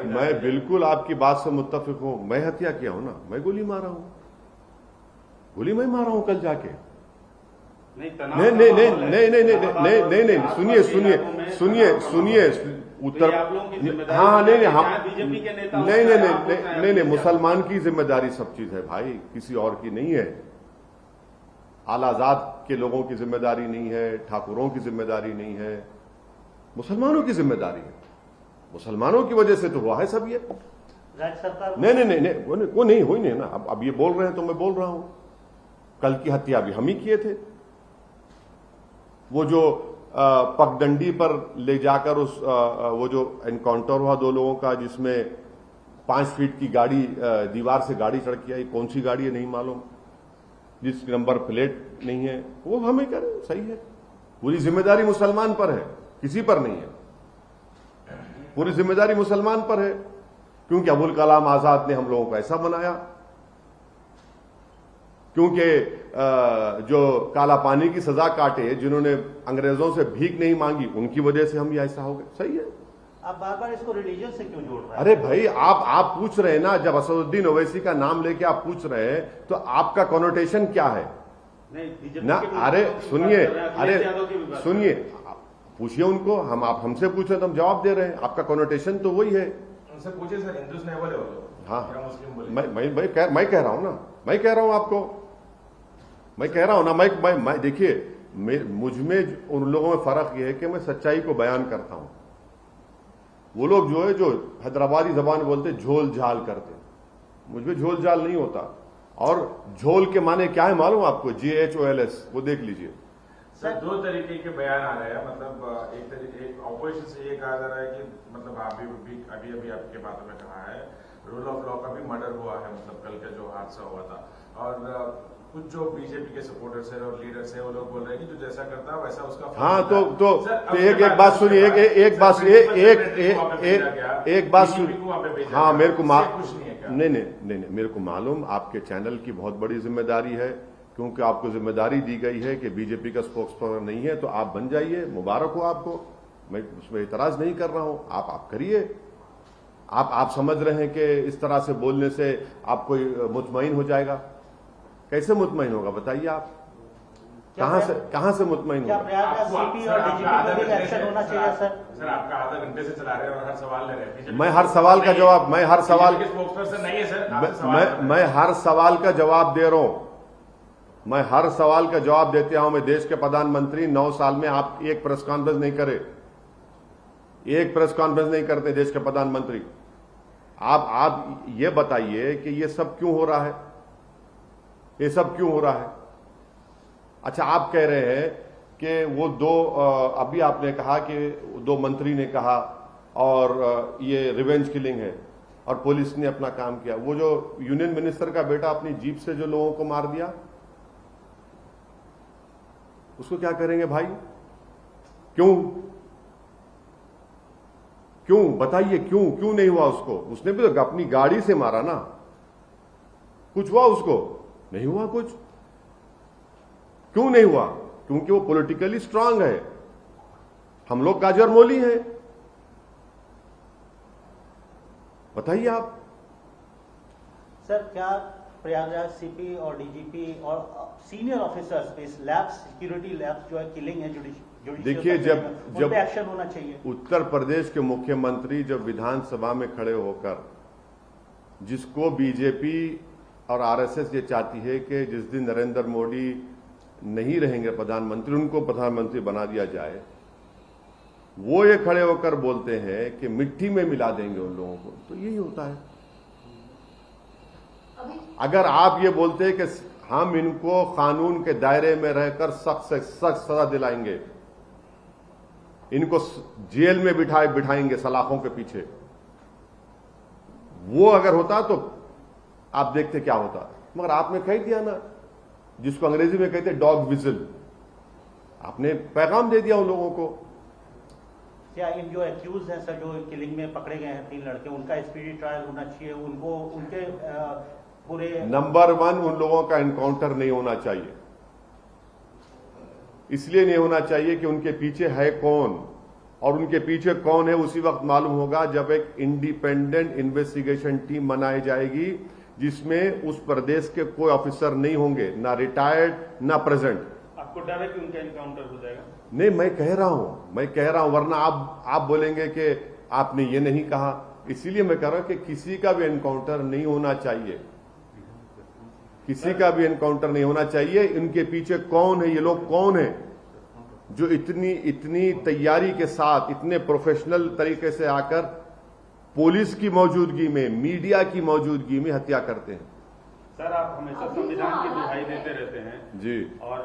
मैं बिल्कुल आपकी बात से मुत्तफिक हूं। मैं हत्या किया हूं ना, मैं गोली मारा हूं, गोली मैं मारा हूं कल जाके। नहीं, सुनिए उत्तर, हाँ, नहीं, मुसलमान की जिम्मेदारी सब चीज है भाई, किसी और की नहीं है। आलाजाद के लोगों की जिम्मेदारी नहीं है, ठाकुरों की जिम्मेदारी नहीं है, मुसलमानों की जिम्मेदारी है। मुसलमानों की वजह से तो हुआ है सब ये। राज्य सरकार वो नहीं हुई नहीं ना। अब ये बोल रहे हैं तो मैं बोल रहा हूं, कल की हत्या भी हम ही किए थे। वो जो पगडंडी पर ले जाकर वो जो एनकाउंटर हुआ 2 लोगों का, जिसमें 5 फीट की गाड़ी, दीवार से गाड़ी चढ़ के आई, कौन सी गाड़ी है नहीं मालूम, जिस नंबर प्लेट नहीं है, वो हमें कह रहे सही है। पूरी जिम्मेदारी मुसलमान पर है, किसी पर नहीं है। पूरी जिम्मेदारी मुसलमान पर है। क्योंकि अबुल कलाम आजाद ने हम लोगों को ऐसा बनाया, क्योंकि जो काला पानी की सजा काटे, जिन्होंने अंग्रेजों से भीख नहीं मांगी, उनकी वजह से हम ये ऐसा हो गए। सही है। आप बार बार इसको रिलीजन से क्यों जोड़ रहे हैं? अरे भाई, आप पूछ रहे हैं ना, जब असदुद्दीन ओवैसी का नाम लेके आप पूछ रहे हैं तो आपका कॉनोटेशन क्या है नहीं ना? अरे सुनिए, सुनिए, पूछिए उनको, आप हमसे पूछे तो हम जवाब दे रहे हैं। आपका कॉनोटेशन तो वही है। उनसे पूछे सर, हिंदुज नहीं बोले वो लोग, हाँ, या मुस्लिम बोले? मैं कह रहा हूं ना, मैं कह रहा हूं आपको, मैं कह रहा हूं ना, मैं देखिए, मुझ में उन लोगों में फर्क यह है कि मैं सच्चाई को बयान करता हूं। वो लोग जो है, जो हैदराबादी जबान बोलते झोल झाल करते, मुझ में झोल झाल नहीं होता। और झोल के माने क्या है मालूम आपको? JHOLS, वो देख लीजिए। सर, दो तरीके के बयान आ रहे हैं, मतलब एक ऑपोजिशन से ये कहा जा रहा है कि मतलब अभी आपके बातों में कहा है रूल ऑफ लॉ का भी मर्डर हुआ है, मतलब कल का जो हादसा हुआ था। और कुछ जो बीजेपी के सपोर्टर्स हैं और लीडर्स हैं वो लोग बोल रहे हैं कि जो जैसा करता है वैसा उसका। हाँ, तो एक बात सुनिए, एक बात सुनिए। हाँ, मेरे को नहीं, मेरे को मालूम आपके चैनल की बहुत बड़ी जिम्मेदारी है, क्योंकि आपको जिम्मेदारी दी गई है कि बीजेपी का स्पोक्सपर्सन नहीं है, तो आप बन जाइए, मुबारक हो आपको, मैं उसमें इतराज नहीं कर रहा हूं। आप करिए। आप समझ रहे हैं कि इस तरह से बोलने से आपको मुतमईन हो जाएगा? कैसे मुतमईन होगा बताइए आप? कहां से मुतमईन होगा? CP और DGP पे भी एक्शन होना चाहिए सर। आपका आधा घंटे से चला रहे हैं और हर सवाल ले रहे हैं। मैं हर सवाल का जवाब, नहीं है सर, मैं हर सवाल का जवाब दे रहा हूं। मैं हर सवाल का जवाब देते हूं। मैं देश के प्रधानमंत्री 9 साल में आप एक प्रेस कॉन्फ्रेंस नहीं करे, एक प्रेस कॉन्फ्रेंस नहीं करते देश के प्रधानमंत्री। आप ये बताइए कि ये सब क्यों हो रहा है? ये सब क्यों हो रहा है? अच्छा, आप कह रहे हैं कि वो अभी आपने कहा कि 2 मंत्री ने कहा और ये रिवेंज किलिंग है और पुलिस ने अपना काम किया। वो जो यूनियन मिनिस्टर का बेटा अपनी जीप से जो लोगों को मार दिया, उसको क्या करेंगे भाई? क्यों बताइए, क्यों नहीं हुआ उसको? उसने भी तो अपनी गाड़ी से मारा ना। कुछ हुआ उसको? नहीं हुआ कुछ। क्यों नहीं हुआ? क्योंकि वो पॉलिटिकली स्ट्रांग है। हम लोग गाजर मोली हैं। बताइए आप। सर, क्या प्रयागराज CP और DGP और सीनियर ऑफिसर्स इस लैब्स, सिक्योरिटी लैब्स जो है किलिंग है, देखिए, जब एक्शन होना चाहिए। उत्तर प्रदेश के मुख्यमंत्री जब विधानसभा में खड़े होकर, जिसको बीजेपी और RSS ये चाहती है कि जिस दिन नरेंद्र मोदी नहीं रहेंगे प्रधानमंत्री, उनको प्रधानमंत्री बना दिया जाए, वो ये खड़े होकर बोलते हैं कि मिट्टी में मिला देंगे उन लोगों को, तो यही होता है। अगर आप ये बोलते हैं कि हम इनको कानून के दायरे में रहकर सख्त से सख्त सजा दिलाएंगे, इनको जेल में बिठाएंगे सलाखों के पीछे, वो अगर होता तो आप देखते क्या होता। मगर आपने कह दिया ना, जिसको अंग्रेजी में कहते डॉग विजिल, आपने पैगाम दे दिया उन लोगों को। क्या इन जो एक्यूज हैं सर, जो किलिंग में पकड़े गए हैं 3 लड़के, उनका स्पीडी ट्रायल होना चाहिए? उनको उनके पूरे नंबर 1 उन लोगों का एनकाउंटर नहीं होना चाहिए। इसलिए नहीं होना चाहिए कि उनके पीछे है कौन, और उनके पीछे कौन है उसी वक्त मालूम होगा जब एक इंडिपेंडेंट इन्वेस्टिगेशन टीम बनाई जाएगी, जिसमें उस प्रदेश के कोई ऑफिसर नहीं होंगे, ना रिटायर्ड ना प्रेजेंट। आपको डर है कि उनका एनकाउंटर हो जाएगा? नहीं, मैं कह रहा हूं, वरना आप बोलेंगे कि आपने ये नहीं कहा। इसीलिए मैं कह रहा हूं कि किसी का भी एनकाउंटर नहीं होना चाहिए, किसी का भी एनकाउंटर नहीं होना चाहिए। इनके पीछे कौन है, ये लोग कौन है जो इतनी तैयारी के साथ, इतने प्रोफेशनल तरीके से आकर पुलिस की मौजूदगी में, मीडिया की मौजूदगी में हत्या करते हैं। सर, आप हमेशा संविधान की दुहाई देते रहते हैं जी, और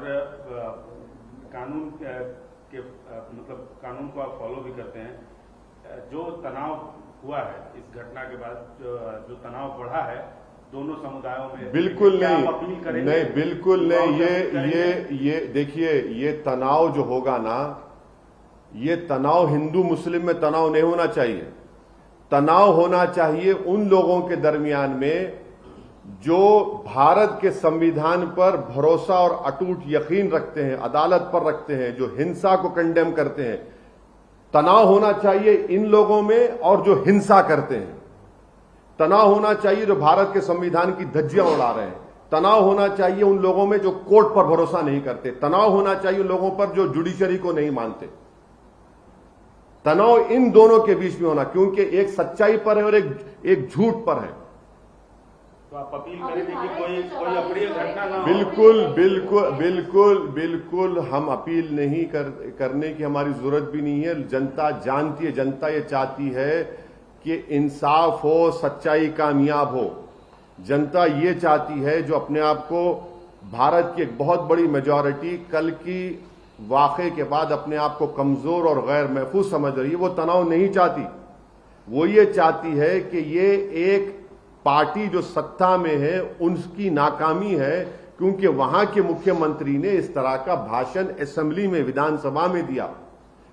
कानून के मतलब कानून को आप फॉलो भी करते हैं। जो तनाव हुआ है इस घटना के बाद, जो तनाव बढ़ा है दोनों समुदायों में, बिल्कुल नहीं, अपील करेंगे? नहीं, बिल्कुल नहीं। ये देखिए, ये तनाव जो होगा ना, ये तनाव हिंदू मुस्लिम में तनाव नहीं होना चाहिए। तनाव होना चाहिए उन लोगों के दरमियान में जो भारत के संविधान पर भरोसा और अटूट यकीन रखते हैं, अदालत पर रखते हैं, जो हिंसा को कंडेम करते हैं। तनाव होना चाहिए इन लोगों में और जो हिंसा करते हैं। तनाव होना चाहिए जो भारत के संविधान की धज्जियां उड़ा रहे हैं। तनाव होना चाहिए उन लोगों में जो कोर्ट पर भरोसा नहीं करते। तनाव होना चाहिए उन लोगों पर जो जुडिशरी को नहीं मानते। तनाव इन दोनों के बीच में होना, क्योंकि एक सच्चाई पर है और एक झूठ पर है। तो आप अपील करेंगे कि कोई अप्रिय घटना ना हो। बिल्कुल बिल्कुल बिल्कुल बिल्कुल हम अपील नहीं करने की हमारी जरूरत भी नहीं है। जनता जानती है, जनता ये चाहती है कि इंसाफ हो, सच्चाई कामयाब हो। जनता ये चाहती है, जो अपने आप को भारत की एक बहुत बड़ी मेजॉरिटी कल की वाक़े के बाद अपने आप को कमजोर और गैर महफूज समझ रही है, वो तनाव नहीं चाहती। वो ये चाहती है कि ये एक पार्टी जो सत्ता में है उनकी नाकामी है, क्योंकि वहां के मुख्यमंत्री ने इस तरह का भाषण असेंबली में, विधानसभा में दिया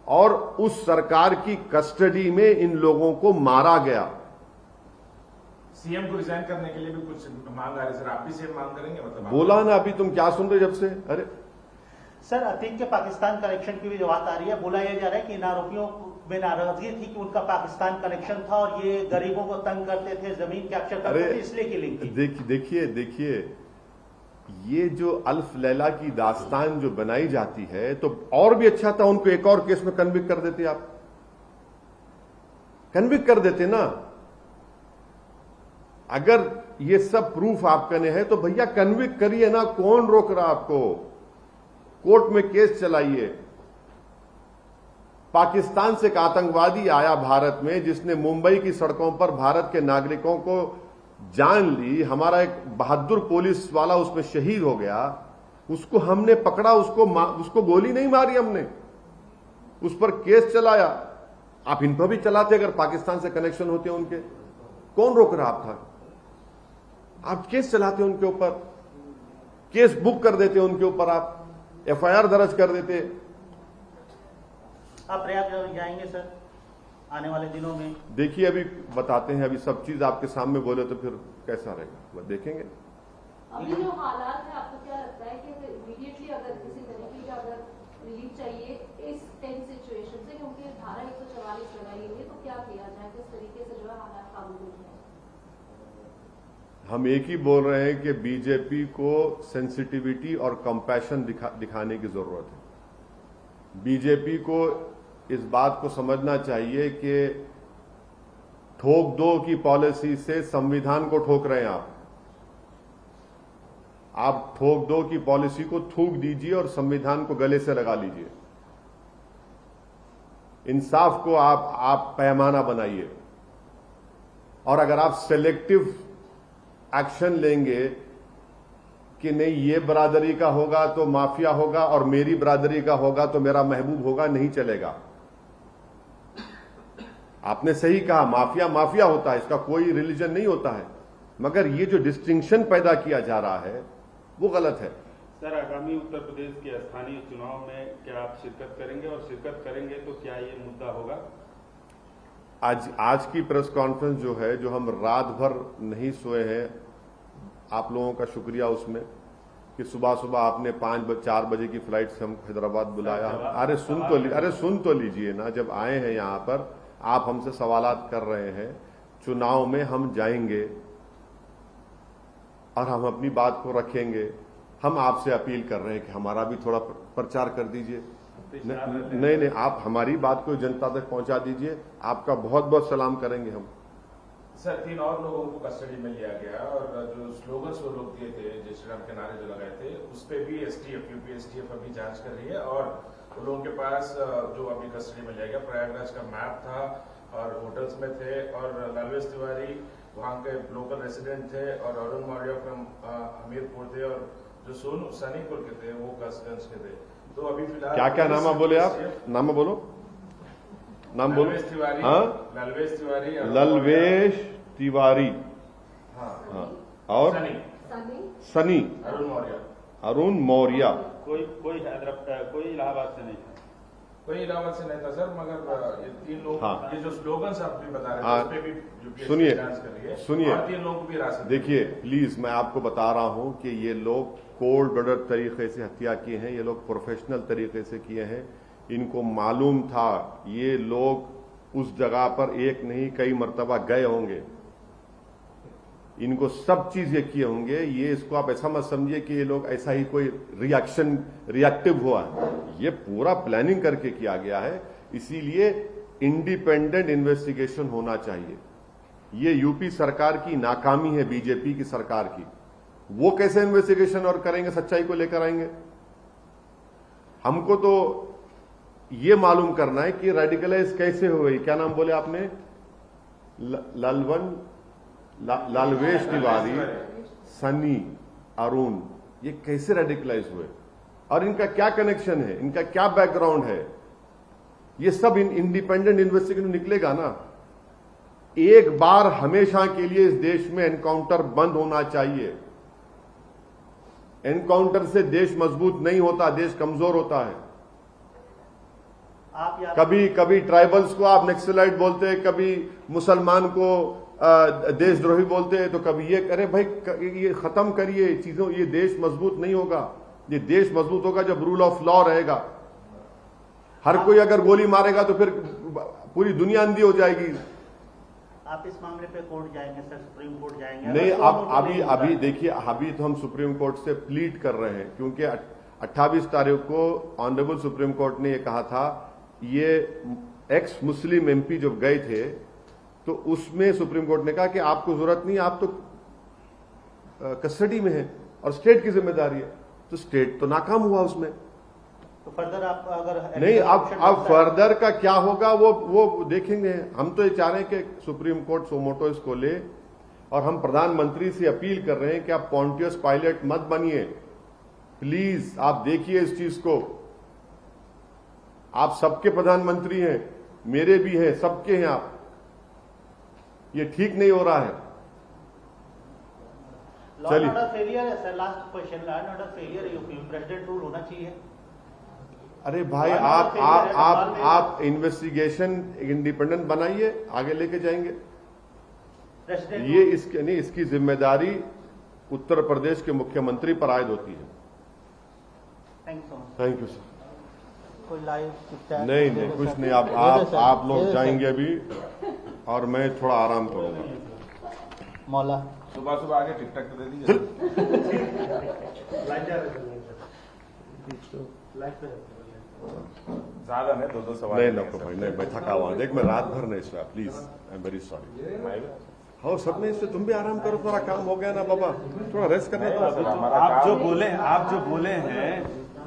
और उस सरकार की कस्टडी में इन लोगों को मारा गया। सीएम को रिजाइन करने के लिए भी कुछ मांग आ रही सर, आप भी सेम मांग करेंगे? मतलब बोला ना, अभी तुम क्या सुन रहे जब से? अरे सर, अतीक के पाकिस्तान कनेक्शन की भी जो बात आ रही है, बोला यह जा रहा है कि इन आरोपियों में नाराजगी थी कि उनका पाकिस्तान कनेक्शन था और ये गरीबों को तंग करते थे, जमीन कैप्चर करते थे, इसलिए की लिंक थी। देखिए ये जो अल्फ लैला की दास्तान जो बनाई जाती है, तो और भी अच्छा था उनको एक और केस में कन्विक्ट कर देते। आप कन्विक्ट कर देते ना। अगर ये सब प्रूफ आपके ने है तो भैया कन्विक्ट करिए ना, कौन रोक रहा आपको? कोर्ट में केस चलाइए। पाकिस्तान से एक आतंकवादी आया भारत में, जिसने मुंबई की सड़कों पर भारत के नागरिकों को जान ली। हमारा एक बहादुर पुलिस वाला उसमें शहीद हो गया। उसको हमने पकड़ा, उसको गोली नहीं मारी हमने, उस पर केस चलाया। आप इन पर भी चलाते अगर पाकिस्तान से कनेक्शन होते उनके। कौन रोक रहा था? आप केस चलाते उनके ऊपर, केस बुक कर देते उनके ऊपर, आप एफआईआर दर्ज कर देते। आप प्रयागराज जाएंगे सर आने वाले दिनों में? देखिए अभी बताते हैं, अभी सब चीज आपके सामने बोले तो फिर कैसा रहेगा, वो देखेंगे। अभी जो हालात है, आपको क्या लगता है कि इमीडिएटली अगर किसी तरीके का अगर रिलीफ चाहिए इस टेंस सिचुएशन से, क्योंकि धारा 144 लगाई हुई है, तो क्या किया जाए, किस तरीके से जो है हालात काबू में जाए? हम एक ही बोल रहे हैं कि बीजेपी को सेंसिटिविटी और कंपैशन दिखाने की जरूरत है। बीजेपी को इस बात को समझना चाहिए कि ठोक दो की पॉलिसी से संविधान को ठोक रहे हैं आप ठोक दो की पॉलिसी को थूक दीजिए और संविधान को गले से लगा लीजिए। इंसाफ को आप पैमाना बनाइए। और अगर आप सेलेक्टिव एक्शन लेंगे कि नहीं ये बरादरी का होगा तो माफिया होगा और मेरी बरादरी का होगा तो मेरा महबूब होगा, नहीं चलेगा। आपने सही कहा, माफिया माफिया होता है, इसका कोई रिलीजन नहीं होता है, मगर ये जो डिस्टिंक्शन पैदा किया जा रहा है वो गलत है। सर, आगामी उत्तर प्रदेश के स्थानीय चुनाव में क्या आप शिरकत करेंगे, और शिरकत करेंगे तो क्या ये मुद्दा होगा? आज की प्रेस कॉन्फ्रेंस जो है, जो हम रात भर नहीं सोए हैं, आप लोगों का शुक्रिया उसमें कि सुबह सुबह आपने 4 बजे की फ्लाइट से हम हैदराबाद बुलाया। अरे सुन तो लीजिए ना, जब आए हैं यहां पर आप हमसे सवालात कर रहे हैं। चुनाव में हम जाएंगे और हम अपनी बात को रखेंगे। हम आपसे अपील कर रहे हैं कि हमारा भी थोड़ा प्रचार कर दीजिए। नहीं, आप हमारी बात को जनता तक पहुंचा दीजिए। आपका बहुत बहुत सलाम करेंगे हम। सर, 3 और लोगों को कस्टडी में लिया गया और जो स्लोगन्स वो लोग दिए थे, जय श्री राम के नारे जो लगाए थे, उस पर भी यूपी एसटीएफ अभी जांच कर रही है। और उन लोगों के पास जो अभी कस्टडी में लिया गया, प्रयागराज का मैप था और होटल्स में थे, और लालवेश तिवारी वहाँ के लोकल रेसिडेंट थे, और अरुण मौर्य फ्रॉम हमीरपुर थे, और जो सनीपुर के थे वो कसगंज के थे। तो अभी फिलहाल क्या नाम बोले आप? नाम बोलो, नाम बोलो। ललवेश तिवारी, हाँ, ललवेश तिवारी, हाँ, और सनी, अरुण मौर्य। कोई इलाहाबाद से नहीं था। कोई इलावा से नहीं था सर, मगर ये 3 लोग, हाँ। ये जो स्लोगन्स आप भी बता रहे हाँ। थे, उस पे भी UPSC सुनिए, जांच कर रही है। सुनिए। और 3 लोगों को भी हिरासत में देखिए प्लीज, मैं आपको बता रहा हूं कि ये लोग कोल्ड ब्लडेड तरीके से हत्या किए हैं, ये लोग प्रोफेशनल तरीके से किए हैं। इनको मालूम था ये लोग उस जगह पर एक नहीं कई मर्तबा गए होंगे, इनको सब चीज ये किए होंगे। ये इसको आप ऐसा मत समझिए कि ये लोग ऐसा ही कोई रिएक्टिव हुआ है, ये पूरा प्लानिंग करके किया गया है। इसीलिए इंडिपेंडेंट इन्वेस्टिगेशन होना चाहिए। ये यूपी सरकार की नाकामी है, बीजेपी की सरकार की। वो कैसे इन्वेस्टिगेशन और करेंगे, सच्चाई को लेकर आएंगे? हमको तो ये मालूम करना है कि रेडिकलाइज कैसे हुए। क्या नाम बोले आपने? लालवेश तिवारी, सनी, अरुण, ये कैसे रेडिकलाइज हुए और इनका क्या कनेक्शन है, इनका क्या बैकग्राउंड है? ये सब इंडिपेंडेंट इन्वेस्टिगेशन निकलेगा ना। एक बार हमेशा के लिए इस देश में एनकाउंटर बंद होना चाहिए। एनकाउंटर से देश मजबूत नहीं होता, देश कमजोर होता है। आप कभी ट्राइबल्स को आप नक्सलाइट बोलते हैं, कभी मुसलमान को देशद्रोही बोलते हैं, तो कभी ये अरे भाई ये खत्म करिए चीजों। ये देश मजबूत नहीं होगा। ये देश मजबूत होगा जब रूल ऑफ लॉ रहेगा। हर कोई अगर गोली मारेगा तो फिर पूरी दुनिया अंधी हो जाएगी। आप इस मामले पे कोर्ट जाएंगे सर, सुप्रीम कोर्ट जाएंगे? नहीं, आप अभी देखिए, अभी तो हम सुप्रीम कोर्ट से प्लीड कर रहे हैं, क्योंकि 28 तारीख को ऑनरेबल सुप्रीम कोर्ट ने ये कहा था, ये एक्स मुस्लिम एमपी जब गए थे तो उसमें सुप्रीम कोर्ट ने कहा कि आपको जरूरत नहीं, आप तो कस्टडी में हैं और स्टेट की जिम्मेदारी है। तो स्टेट तो नाकाम हुआ उसमें। तो फर्दर आप अगर नहीं, अब फर्दर का क्या होगा वो देखेंगे। हम तो ये चाह रहे हैं कि सुप्रीम कोर्ट सोमोटो इसको ले, और हम प्रधानमंत्री से अपील कर रहे हैं कि आप पॉन्टियस पायलट मत बनिए प्लीज। आप देखिए इस चीज को। आप सबके प्रधानमंत्री हैं, मेरे भी हैं, सबके हैं आप। ये ठीक नहीं हो रहा है। लॉ एंड ऑर्डर फेलियर है sir. Last question, law and order failure है यूपी में, प्रेसिडेंट रूल होना चाहिए। अरे भाई, आप इन्वेस्टिगेशन इंडिपेंडेंट बनाइए, आगे लेके जाएंगे। ये इसकी जिम्मेदारी उत्तर प्रदेश के मुख्यमंत्री पर आयद होती है। Thank you so much. Thank you sir. कोई लाइव नहीं, कुछ नहीं। आप लोग जाएंगे अभी और मैं थोड़ा आराम करूंगा। मौला सुबह आके टिकटॉक दे दीजिए। ज्यादा नहीं, 2-2 सवाल नहीं नको भाई, नहीं, मैं थका हुआ। देख, मैं रात भर नहीं सोया। Please, I am very sorry. हाँ, सब में इससे तुम भी आराम करो, थोड़ा काम हो गया ना बाबा, थोड़ा रेस्ट करना था। आप जो बोले हैं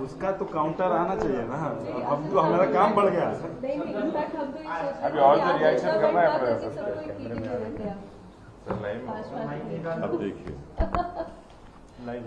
उसका तो काउंटर आना चाहिए ना। अब तो हमारा काम बढ़ गया। अभी और जो रिएक्शन करना है है अब देखिए लाइव